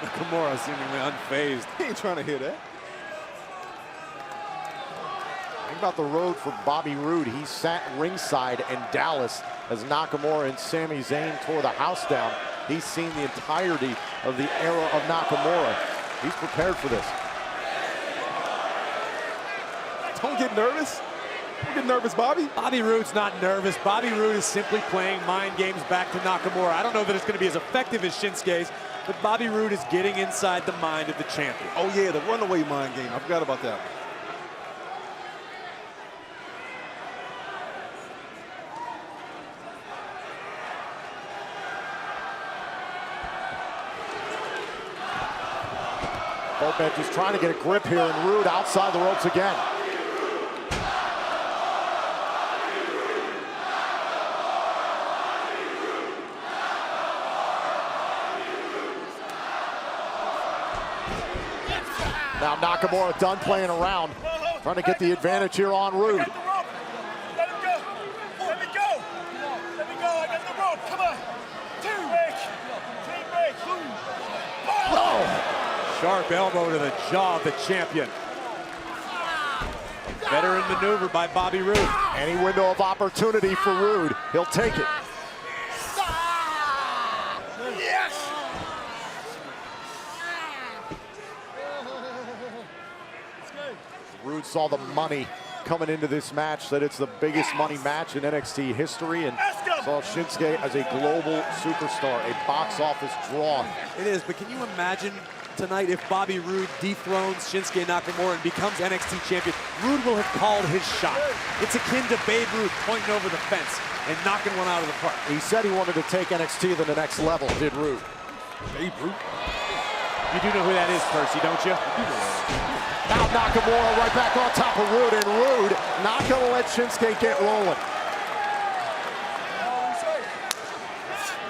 Nakamura seemingly unfazed. He ain't trying to hear that. Think about the road for Bobby Roode. He sat ringside in Dallas as Nakamura and Sami Zayn tore the house down. He's seen the entirety of the era of Nakamura. He's prepared for this. Don't get nervous. Don't get nervous, Bobby. Bobby Roode's not nervous. Bobby Roode is simply playing mind games back to Nakamura. I don't know that it's going to be as effective as Shinsuke's, but Bobby Roode is getting inside the mind of the champion. Oh yeah, the runaway mind game. I forgot about that. Both men just trying to get a grip here, and Roode outside the ropes again. Now Nakamura done playing around, trying to get the advantage here on Roode. Let him go. Let me go. Let me go. I got the rope. Come on. Team break. Oh! Sharp elbow to the jaw of the champion. Veteran maneuver by Bobby Roode. Any window of opportunity for Roode, he'll take it. Yes. Roode saw the money coming into this match, said it's the biggest money match in NXT history, and saw Shinsuke as a global superstar, a box office draw. It is, but can you imagine tonight if Bobby Roode dethrones Shinsuke Nakamura and becomes NXT champion? Roode will have called his shot. It's akin to Babe Ruth pointing over the fence and knocking one out of the park. He said he wanted to take NXT to the next level, did Roode. Babe Ruth. You do know who that is, Percy, don't you? Now Nakamura right back on top of Roode, and Roode not going to let Shinsuke get rolling.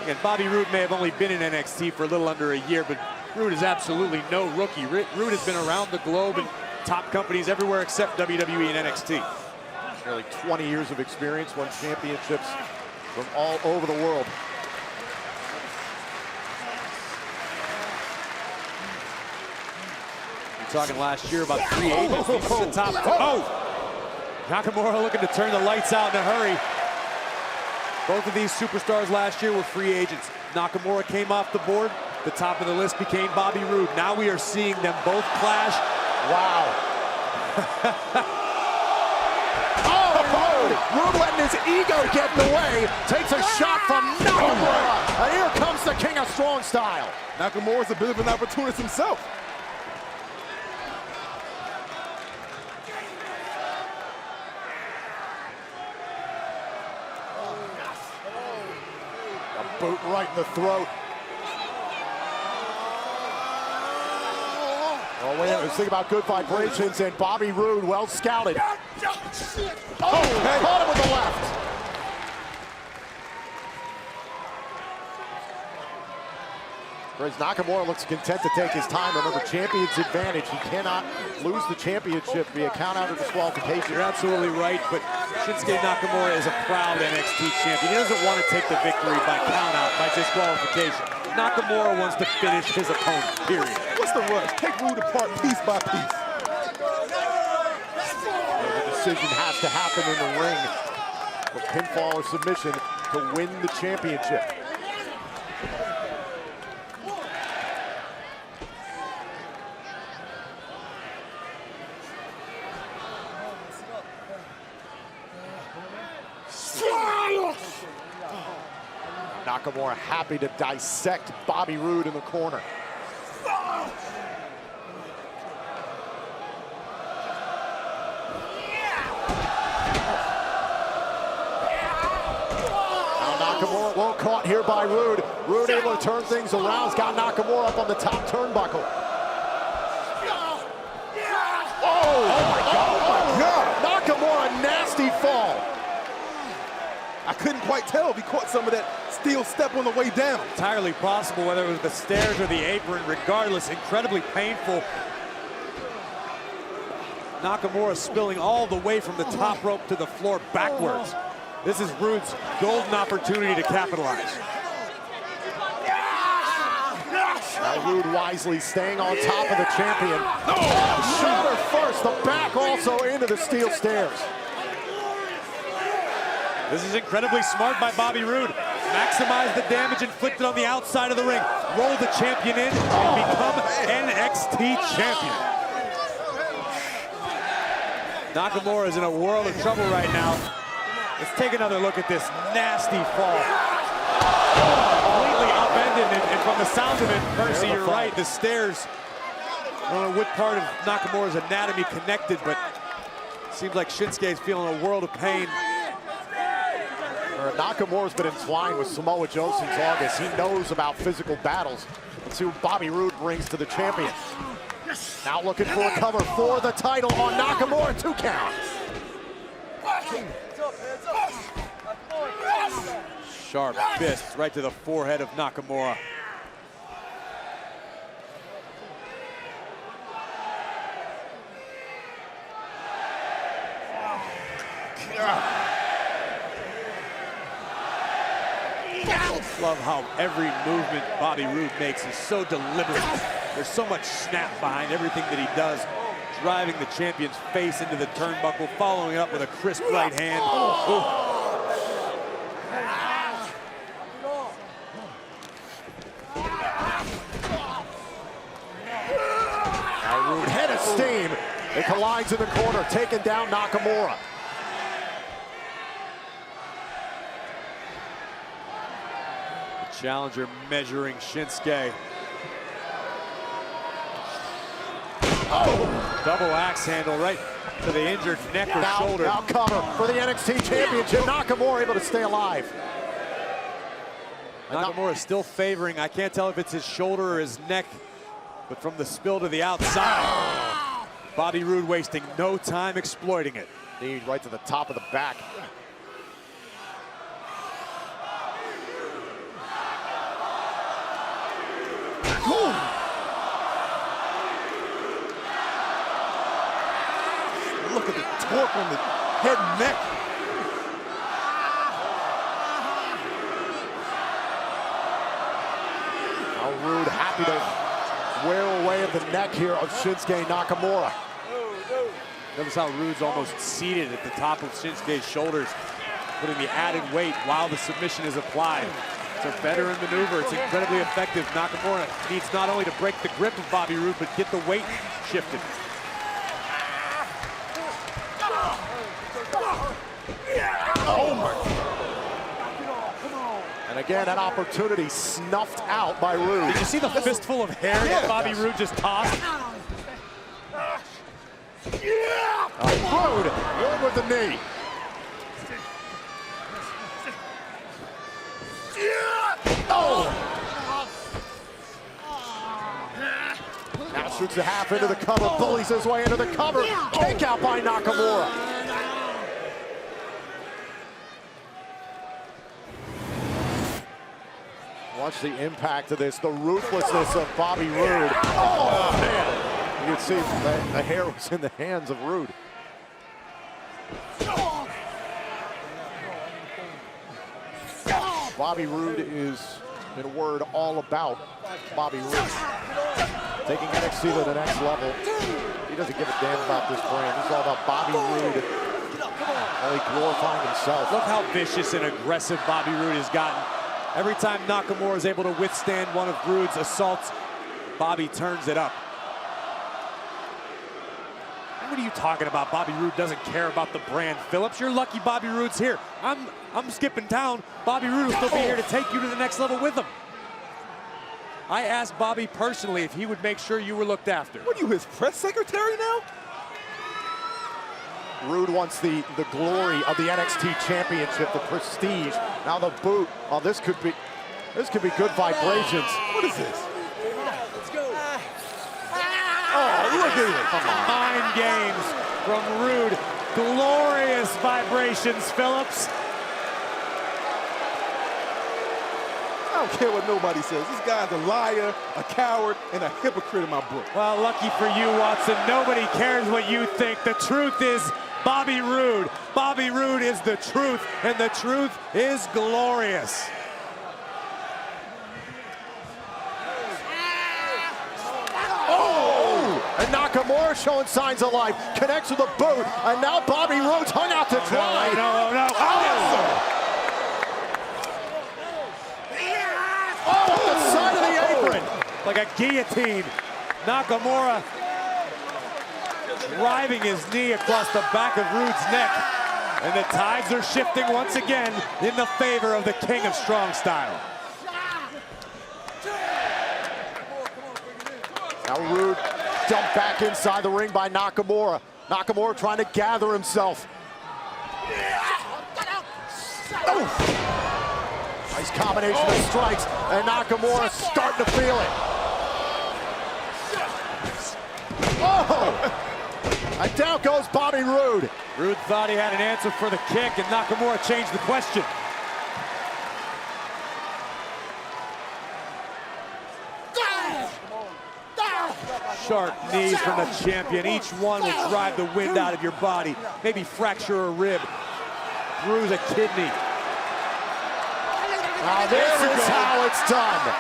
And Bobby Roode may have only been in NXT for a little under a year, but Roode is absolutely no rookie. Roode has been around the globe in top companies everywhere except WWE and NXT. Nearly 20 years of experience, won championships from all over the world. Talking last year about free agents. These are the top. Oh! Nakamura looking to turn the lights out in a hurry. Both of these superstars last year were free agents. Nakamura came off the board. The top of the list became Bobby Roode. Now we are seeing them both clash. Wow. Roode letting his ego get in the way. Takes a shot from Nakamura. And here comes the King of Strong Style. Nakamura's a bit of an opportunist himself. A boot right in the throat. Oh, wait, let's think about good vibrations, and Bobby Roode, well scouted. Oh, caught him with the left. Whereas Nakamura looks content to take his time. Remember, champion's advantage. He cannot lose the championship via count out or disqualification. You're absolutely right, but Shinsuke Nakamura is a proud NXT champion. He doesn't want to take the victory by count out, by disqualification. Nakamura wants to finish his opponent, period. What's the rush? Take Roode apart piece by piece. The decision has to happen in the ring for pinfall or submission to win the championship. Nakamura happy to dissect Bobby Roode in the corner. Now Nakamura well caught here by Roode. Roode able to turn things around. He's got Nakamura up on the top turnbuckle. Oh my God! Nakamura, nasty fall. I couldn't quite tell if he caught some of that steel step on the way down. Entirely possible, whether it was the stairs or the apron. Regardless, incredibly painful. Nakamura spilling all the way from the top rope to the floor backwards. This is Roode's golden opportunity to capitalize. Now Roode wisely staying on top of the champion. Oh, shoulder first, the back also into the steel stairs. This is incredibly smart by Bobby Roode. Maximize the damage inflicted on the outside of the ring. Roll the champion in and become NXT champion. Nakamura is in a world of trouble right now. Let's take another look at this nasty fall. Completely upended, and from the sound of it, Percy, you're right, the stairs. I don't know what part of Nakamura's anatomy connected, but it seems like Shinsuke's feeling a world of pain. Nakamura's been entwined with Samoa Joe since August. He knows about physical battles. Let's see what Bobby Roode brings to the champion. Now looking for a cover for the title on Nakamura, 2 count. Sharp fists right to the forehead of Nakamura. Love how every movement Bobby Roode makes is so deliberate. There's so much snap behind everything that he does, driving the champion's face into the turnbuckle, following it up with a crisp right hand. Now Roode, head of steam. It collides in the corner, taking down Nakamura. Challenger measuring Shinsuke. Oh! Double axe handle right to the injured neck or shoulder. Now cover for the NXT Championship. Nakamura able to stay alive. Nakamura is still favoring. I can't tell if it's his shoulder or his neck, but from the spill to the outside. Bobby Roode wasting no time exploiting it. Knee right to the top of the back. Look at the torque on the head and neck. Now Roode happy to wear away at the neck here of Shinsuke Nakamura. Notice how Roode's almost seated at the top of Shinsuke's shoulders, putting the added weight while the submission is applied. It's a veteran maneuver. It's incredibly effective. Nakamura needs not only to break the grip of Bobby Roode, but get the weight shifted. Oh my. And again, that opportunity snuffed out by Roode. Did you see the fistful of hair that Bobby Roode just tossed? Roode, one with the knee. Now shoots the half into the cover, bullies his way into the cover. Kick out by Nakamura. Watch the impact of this, the ruthlessness of Bobby Roode. Oh, man. You can see the hair was in the hands of Roode. Bobby Roode is, in a word, all about Bobby Roode. Taking NXT to the next level. He doesn't give a damn about this brand. It's all about Bobby Roode. Only glorifying himself. Look how vicious and aggressive Bobby Roode has gotten. Every time Nakamura is able to withstand one of Roode's assaults, Bobby turns it up. What are you talking about? Bobby Roode doesn't care about the brand, Phillips. You're lucky Bobby Roode's here. I'm skipping town. Bobby Roode will still be here to take you to the next level with him. I asked Bobby personally if he would make sure you were looked after. What are you, his press secretary now? Roode wants the glory of the NXT Championship, the prestige. Now the boot. Oh, this could be good vibrations. What is this? Let's go. Oh, look at it. Mind games from Roode. Glorious vibrations, Phillips. I don't care what nobody says. This guy's a liar, a coward, and a hypocrite in my book. Well, lucky for you, Watson. Nobody cares what you think. The truth is Bobby Roode. Bobby Roode is the truth, and the truth is glorious. Oh! And Nakamura showing signs of life. Connects with the boot, and now Bobby Roode's hung out to dry. No. Oh! Oh, at the side of the apron. Like a guillotine. Nakamura driving his knee across the back of Rude's neck. And the tides are shifting once again in the favor of the King of Strong Style. Now Rude dumped back inside the ring by Nakamura. Nakamura trying to gather himself. Oh. Nice combination of strikes, and Nakamura starting to feel it. Oh! And down goes Bobby Roode. Roode thought he had an answer for the kick, and Nakamura changed the question. Sharp knees from the champion. Each one will drive the wind out of your body. Maybe fracture a rib, bruise a kidney. Now this is how it's done.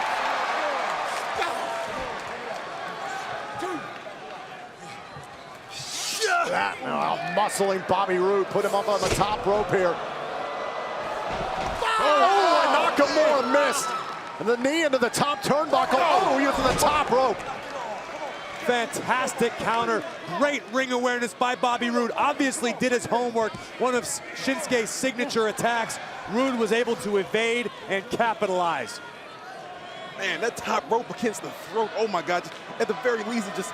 That now muscling Bobby Roode, put him up on the top rope here. Oh, and Nakamura missed. And the knee into the top turnbuckle. Oh, using the top rope. Fantastic counter, great ring awareness by Bobby Roode. Obviously did his homework, one of Shinsuke's signature attacks. Roode was able to evade and capitalize. Man, that top rope against the throat, oh my God, at the very least, it just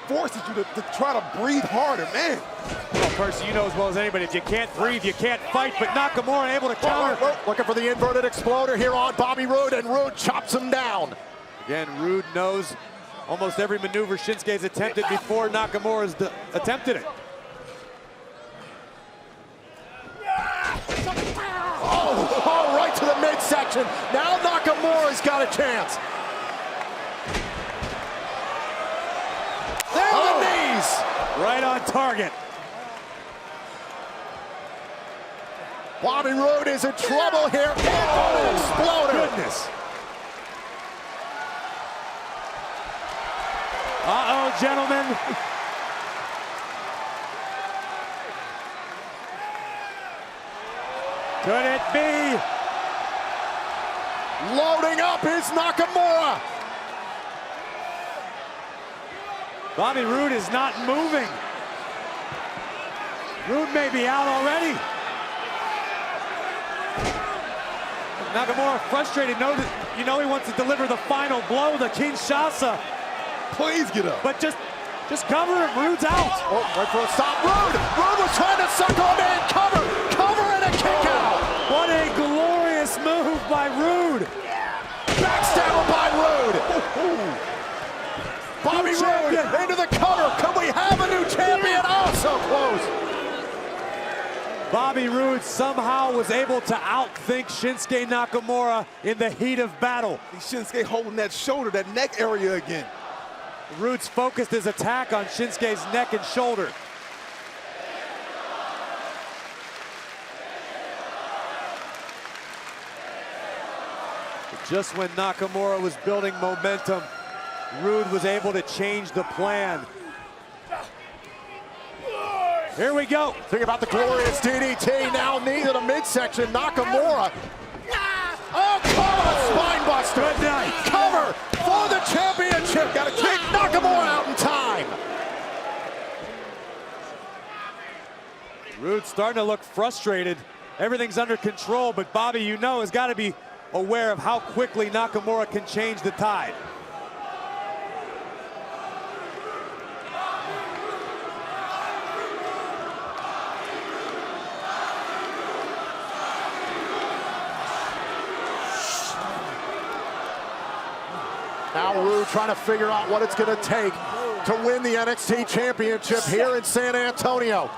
forces you to try to breathe harder, man. Well, Percy, you know as well as anybody, if you can't breathe, you can't fight, but Nakamura able to counter. Looking for the inverted exploder here on Bobby Roode, and Roode chops him down. Again, Roode knows almost every maneuver Shinsuke's attempted before Nakamura's attempted it. Oh, right to the midsection. Now Nakamura's got a chance. There are the knees. Right on target. Bobby Roode is in trouble here. Oh, exploder. Goodness. Uh-oh, gentlemen. Could it be? Loading up is Nakamura. Bobby Roode is not moving. Roode may be out already. Nakamura frustrated. You know he wants to deliver the final blow, the Kinshasa. Please get up. But just cover him. Roode's out. Oh, right for a stop. Roode. Roode was trying to suckle him in. Cover and a kick out. What a glorious move by Roode. Backstabber by Roode. Bobby Roode into the cover. Could we have a new champion? Oh, so close. Bobby Roode somehow was able to outthink Shinsuke Nakamura in the heat of battle. Shinsuke holding that shoulder, that neck area again. Roode's focused his attack on Shinsuke's neck and shoulder. But just when Nakamura was building momentum, Roode was able to change the plan. Here we go. Think about the glorious DDT. Now knee to the midsection. Nakamura. Oh, cover. Spine buster. Good night. Cover for the championship. Got a kick. Nakamura out in time. Roode starting to look frustrated. Everything's under control, but Bobby, you know, has got to be aware of how quickly Nakamura can change the tide. Now Roode trying to figure out what it's going to take to win the NXT Championship here in San Antonio.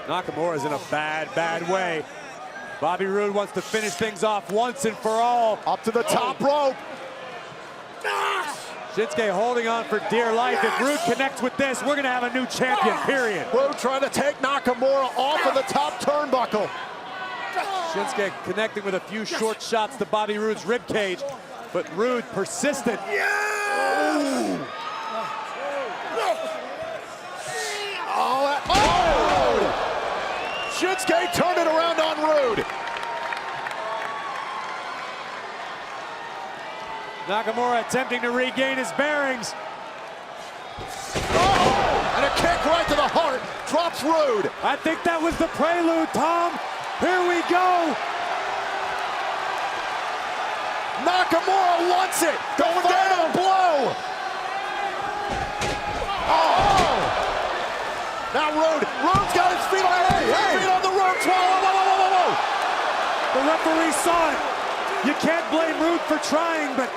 Nakamura's in a bad way. Bobby Roode wants to finish things off once and for all. Up to the top rope. Shinsuke holding on for dear life. If Roode connects with this, we're going to have a new champion, period. Roode trying to take Nakamura off of the top turnbuckle. Shinsuke connecting with a few short shots to Bobby Roode's ribcage, but Roode persistent. Shinsuke turned it around on Roode. Nakamura attempting to regain his bearings. Oh! And a kick right to the heart. Drops Rude. I think that was the prelude, Tom. Here we go. Nakamura wants it. Going down. Blow. Oh! Now Rude's got his feet on feet on the ropes. Whoa. The referee saw it. You can't blame Rude for trying, but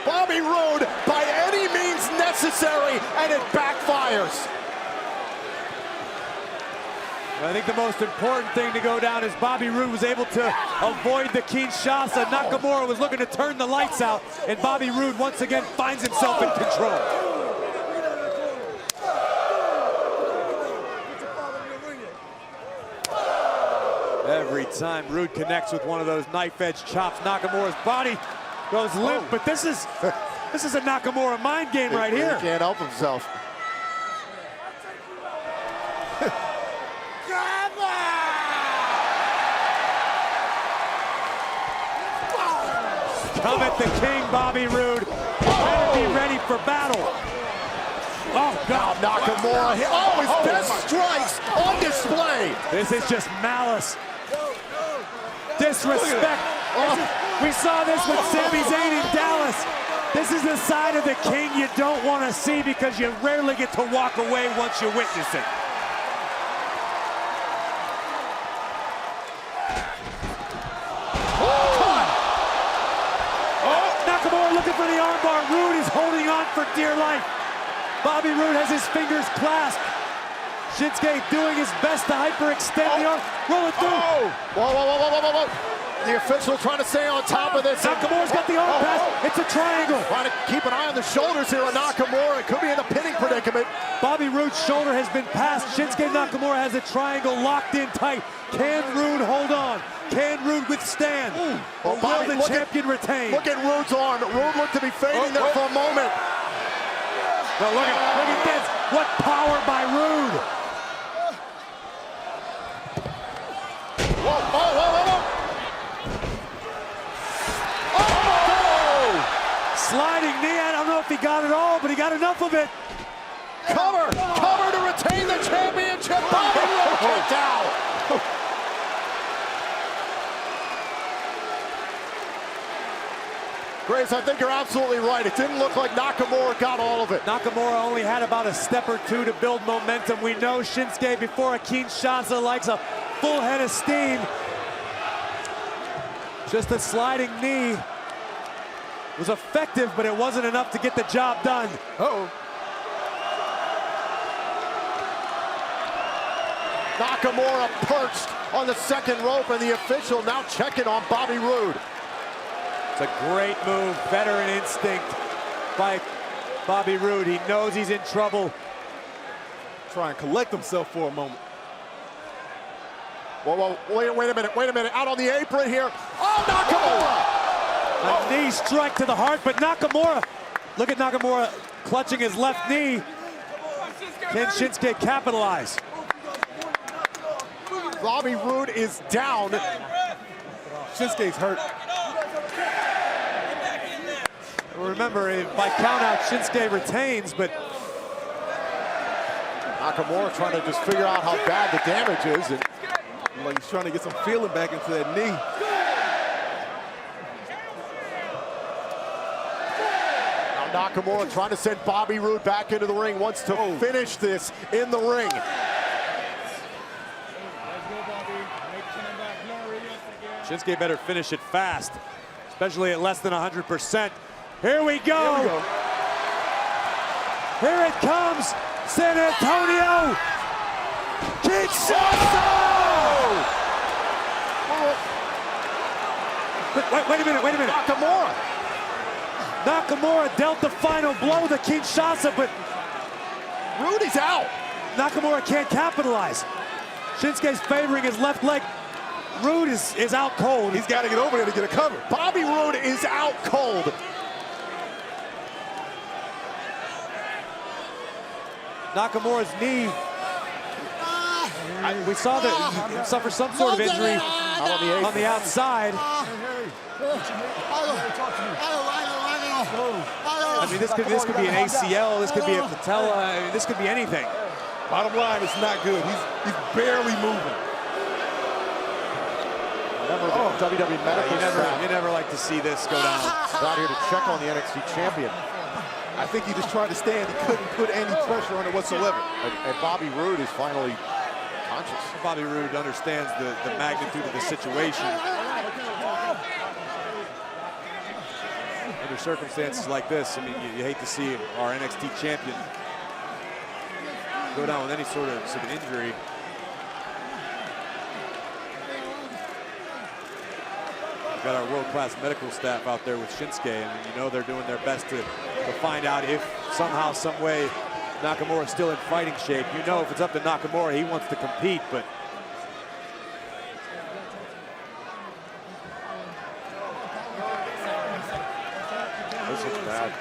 Bobby Roode by any means necessary, and it backfires. I think the most important thing to go down is Bobby Roode was able to avoid the Kinshasa. Nakamura was looking to turn the lights out, and Bobby Roode once again finds himself in control. Every time Roode connects with one of those knife-edge chops, Nakamura's body goes limp, but this is a Nakamura mind game right here. He can't help himself. Come at the king, Bobby Roode. Better be ready for battle. Oh, God. Nakamura, his best strikes on display. This is just malice. Disrespect. We saw this with Sami Zayn in Dallas. This is the side of the king you don't want to see because you rarely get to walk away once you witness it. Nakamura looking for the armbar. Roode is holding on for dear life. Bobby Roode has his fingers clasped. Shinsuke doing his best to hyperextend the arm. Roll it through. Whoa. The official trying to stay on top of this. Nakamura's got the arm pass. It's a triangle. Trying to keep an eye on the shoulders here on Nakamura. It could be in a pinning predicament. Bobby Roode's shoulder has been passed. Shinsuke Nakamura has a triangle locked in tight. Can Roode hold on? Can Roode withstand? Or will the champion retain? Look at Roode's arm. Roode looked to be fading there for a moment. Well, look at this. What power by Roode. Whoa. Sliding knee. I don't know if he got it all, but he got enough of it. Cover to retain the championship. Bobby Roode kicked out. Grace, I think you're absolutely right. It didn't look like Nakamura got all of it. Nakamura only had about a step or two to build momentum. We know Shinsuke before a Kinshasa likes a full head of steam. Just a sliding knee was effective, but it wasn't enough to get the job done. Nakamura perched on the second rope, and the official now checking on Bobby Roode. It's a great move, veteran instinct by Bobby Roode. He knows he's in trouble. Try and collect himself for a moment. Whoa, wait a minute. Out on the apron here. Oh, Nakamura! A knee strike to the heart, but Nakamura, look at Nakamura clutching his left knee. Can Shinsuke capitalize? Bobby Roode is down. Shinsuke's hurt. Remember, by countout, Shinsuke retains, but Nakamura trying to just figure out how bad the damage is. And like he's trying to get some feeling back into that knee. now Nakamura trying to send Bobby Roode back into the ring, wants to finish this in the ring. Shinsuke better finish it fast, especially at less than 100%. Here we go. Here it comes, San Antonio. Kinshasa! Wait a minute. Nakamura dealt the final blow to Kinshasa, but Rudy's out. Nakamura can't capitalize. Shinsuke's favoring his left leg. Roode is out cold. He's got to get over there to get a cover. Bobby Roode is out cold. Nakamura's knee. We saw that he suffered some sort of injury on the outside. I don't I mean, this could be an ACL, this could be a patella, I mean, this could be anything. Bottom line, it's not good. He's barely moving. WWE medical staff. You never like to see this go down. Out here to check on the NXT champion. I think he just tried to stand. He couldn't put any pressure on it whatsoever. And Bobby Roode is finally conscious. Bobby Roode understands the magnitude of the situation. Under circumstances like this, I mean, you hate to see our NXT champion go down with any sort of injury. We've got our world-class medical staff out there with Shinsuke, and you know they're doing their best to find out if somehow, some way, Nakamura is still in fighting shape. You know, if it's up to Nakamura, he wants to compete, but this looks bad.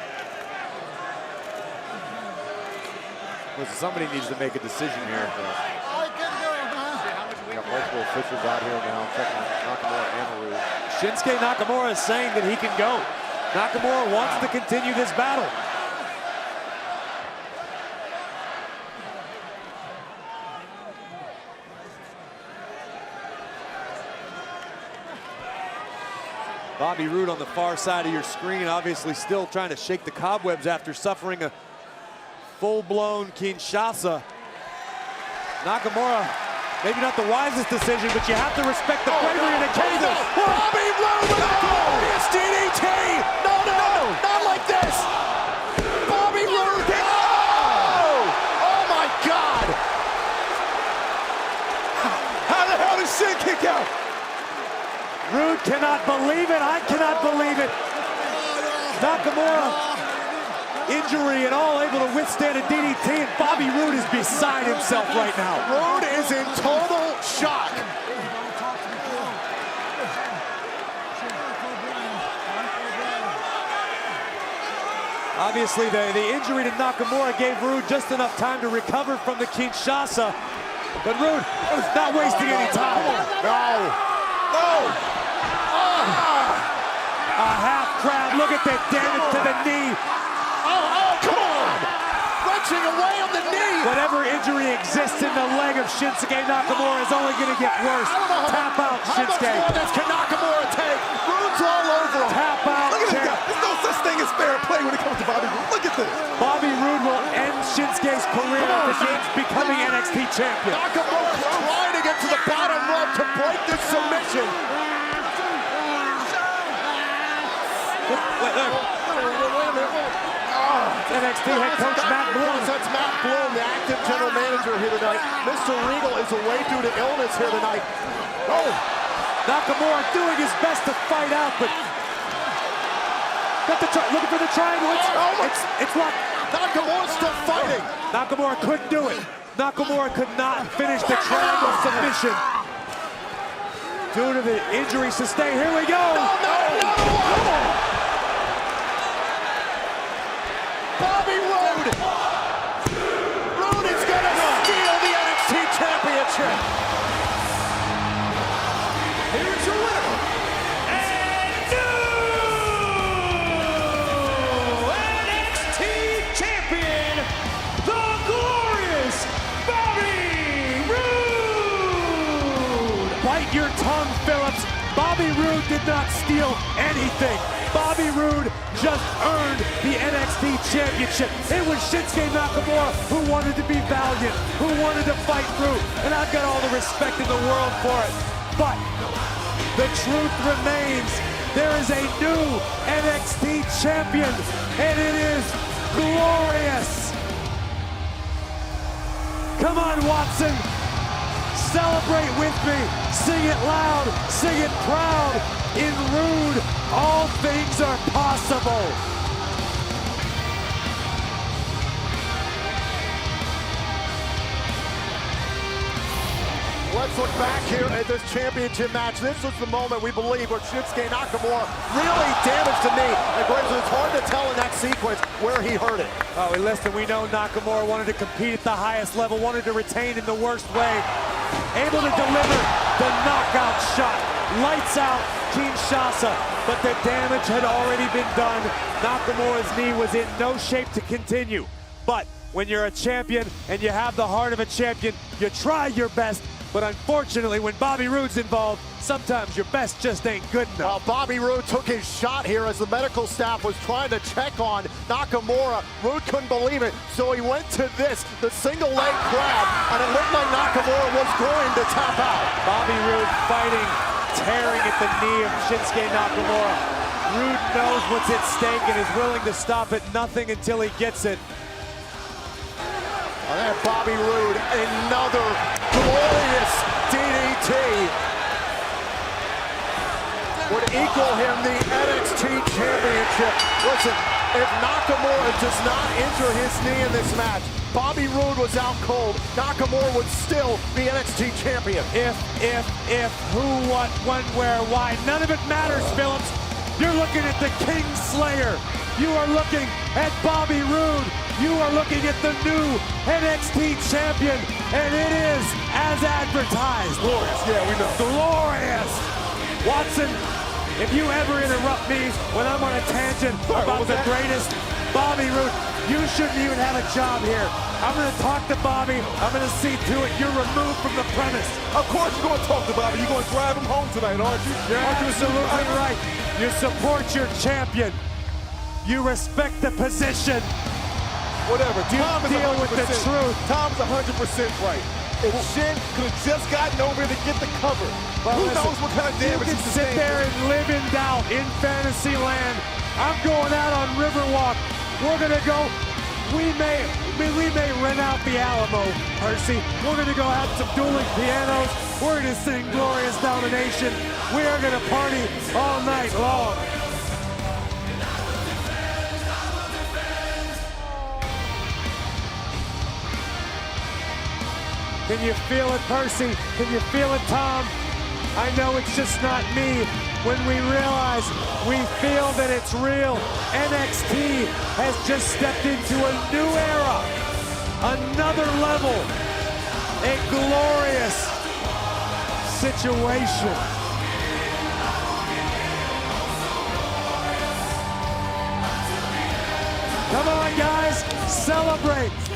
listen, somebody needs to make a decision here. We got multiple officials out here now checking Nakamura and Roode. Shinsuke Nakamura is saying that he can go. Nakamura wants to continue this battle. Bobby Roode on the far side of your screen, obviously still trying to shake the cobwebs after suffering a full-blown Kinshasa. Nakamura, maybe not the wisest decision, but you have to respect the bravery and the cadence. Bobby Roode with a glorious DDT! No, not like this! Bobby Roode! Oh my God! How the hell did Shin kick out? Roode cannot believe it. I cannot believe it. Nakamura, injury and all able to withstand a DDT, and Bobby Roode is beside himself right now. Roode is in total shock. Obviously, the injury to Nakamura gave Roode just enough time to recover from the Kinshasa, but Roode is not wasting any time. No. A half crab, look at that damage to the knee. Oh, come on! Wrenching away on the knee! Whatever injury exists in the leg of Shinsuke Nakamura is only going to get worse. Tap out, Shinsuke. How much more does Nakamura take? Roode's all over him. Tap out. Look at this guy. There's no such thing as fair play when it comes to Bobby Roode. Look at this. Bobby Roode will end Shinsuke's career if he's becoming NXT champion. Nakamura trying to get to the bottom rope to break this submission. NXT head coach Matt Bloom. That's Matt Bloom, the active general manager here tonight. Mr. Regal is away due to illness here tonight. Oh! Nakamura doing his best to fight out, but looking for the triangle. It's what? Nakamura's still fighting. Nakamura couldn't do it. Nakamura could not finish the triangle submission due to the injury sustained. Here we go. No. Bobby Roode! Roode is gonna steal the NXT Championship! Here's your winner, and new NXT Champion, the glorious Bobby Roode! Bite your tongue, Phillips. Bobby Roode did not steal anything. Bobby Roode just earned the NXT Championship. It was Shinsuke Nakamura who wanted to be valiant, who wanted to fight through, and I've got all the respect in the world for it. But the truth remains, there is a new NXT Champion, and it is glorious. Come on, Watson. Celebrate with me. Sing it loud, sing it proud. In Roode, all things are possible. Let's look back here at this championship match. This was the moment, we believe, where Shinsuke Nakamura really damaged the knee. And Grayson, it's hard to tell in that sequence where he hurt it. Oh, listen, we know Nakamura wanted to compete at the highest level, wanted to retain in the worst way. Able to deliver the knockout shot. Lights out, Kinshasa. but the damage had already been done. Nakamura's knee was in no shape to continue. But when you're a champion and you have the heart of a champion, you try your best. But unfortunately, when Bobby Roode's involved, sometimes your best just ain't good enough. Bobby Roode took his shot here as the medical staff was trying to check on Nakamura. Roode couldn't believe it, so he went to this, the single leg grab, and it looked like Nakamura was going to tap out. Bobby Roode fighting, tearing at the knee of Shinsuke Nakamura. Roode knows what's at stake and is willing to stop at nothing until he gets it. And then Bobby Roode, another glorious DDT. Would equal him the NXT Championship. Listen, if Nakamura does not injure his knee in this match, Bobby Roode was out cold. Nakamura would still be NXT Champion. If, who, what, when, where, why, none of it matters, Phillips. You're looking at the King Slayer. You are looking at Bobby Roode. You are looking at the new NXT champion, and it is as advertised. Glorious, yeah, we know. Glorious. Watson, if you ever interrupt me when I'm on a tangent about the greatest Bobby Roode, you shouldn't even have a job here. I'm going to talk to Bobby. I'm going to see to it you're removed from the premise. Of course you're going to talk to Bobby. You're going to drive him home tonight, aren't you? You're absolutely right. You support your champion. You respect the position. Whatever. You deal with the truth. Tom's 100% right. If Shin could have just gotten over to get the cover, who knows what kind of damage you can sit there and live in doubt in fantasy land. I'm going out on Riverwalk. We're gonna go. We may rent out the Alamo, Percy. We're gonna go have some dueling pianos. We're gonna sing Glorious Domination. We are gonna party all night long. Can you feel it, Percy? Can you feel it, Tom? I know it's just not me. When we realize, we feel that it's real. NXT has just stepped into a new era, another level, a glorious situation. Come on, guys, celebrate.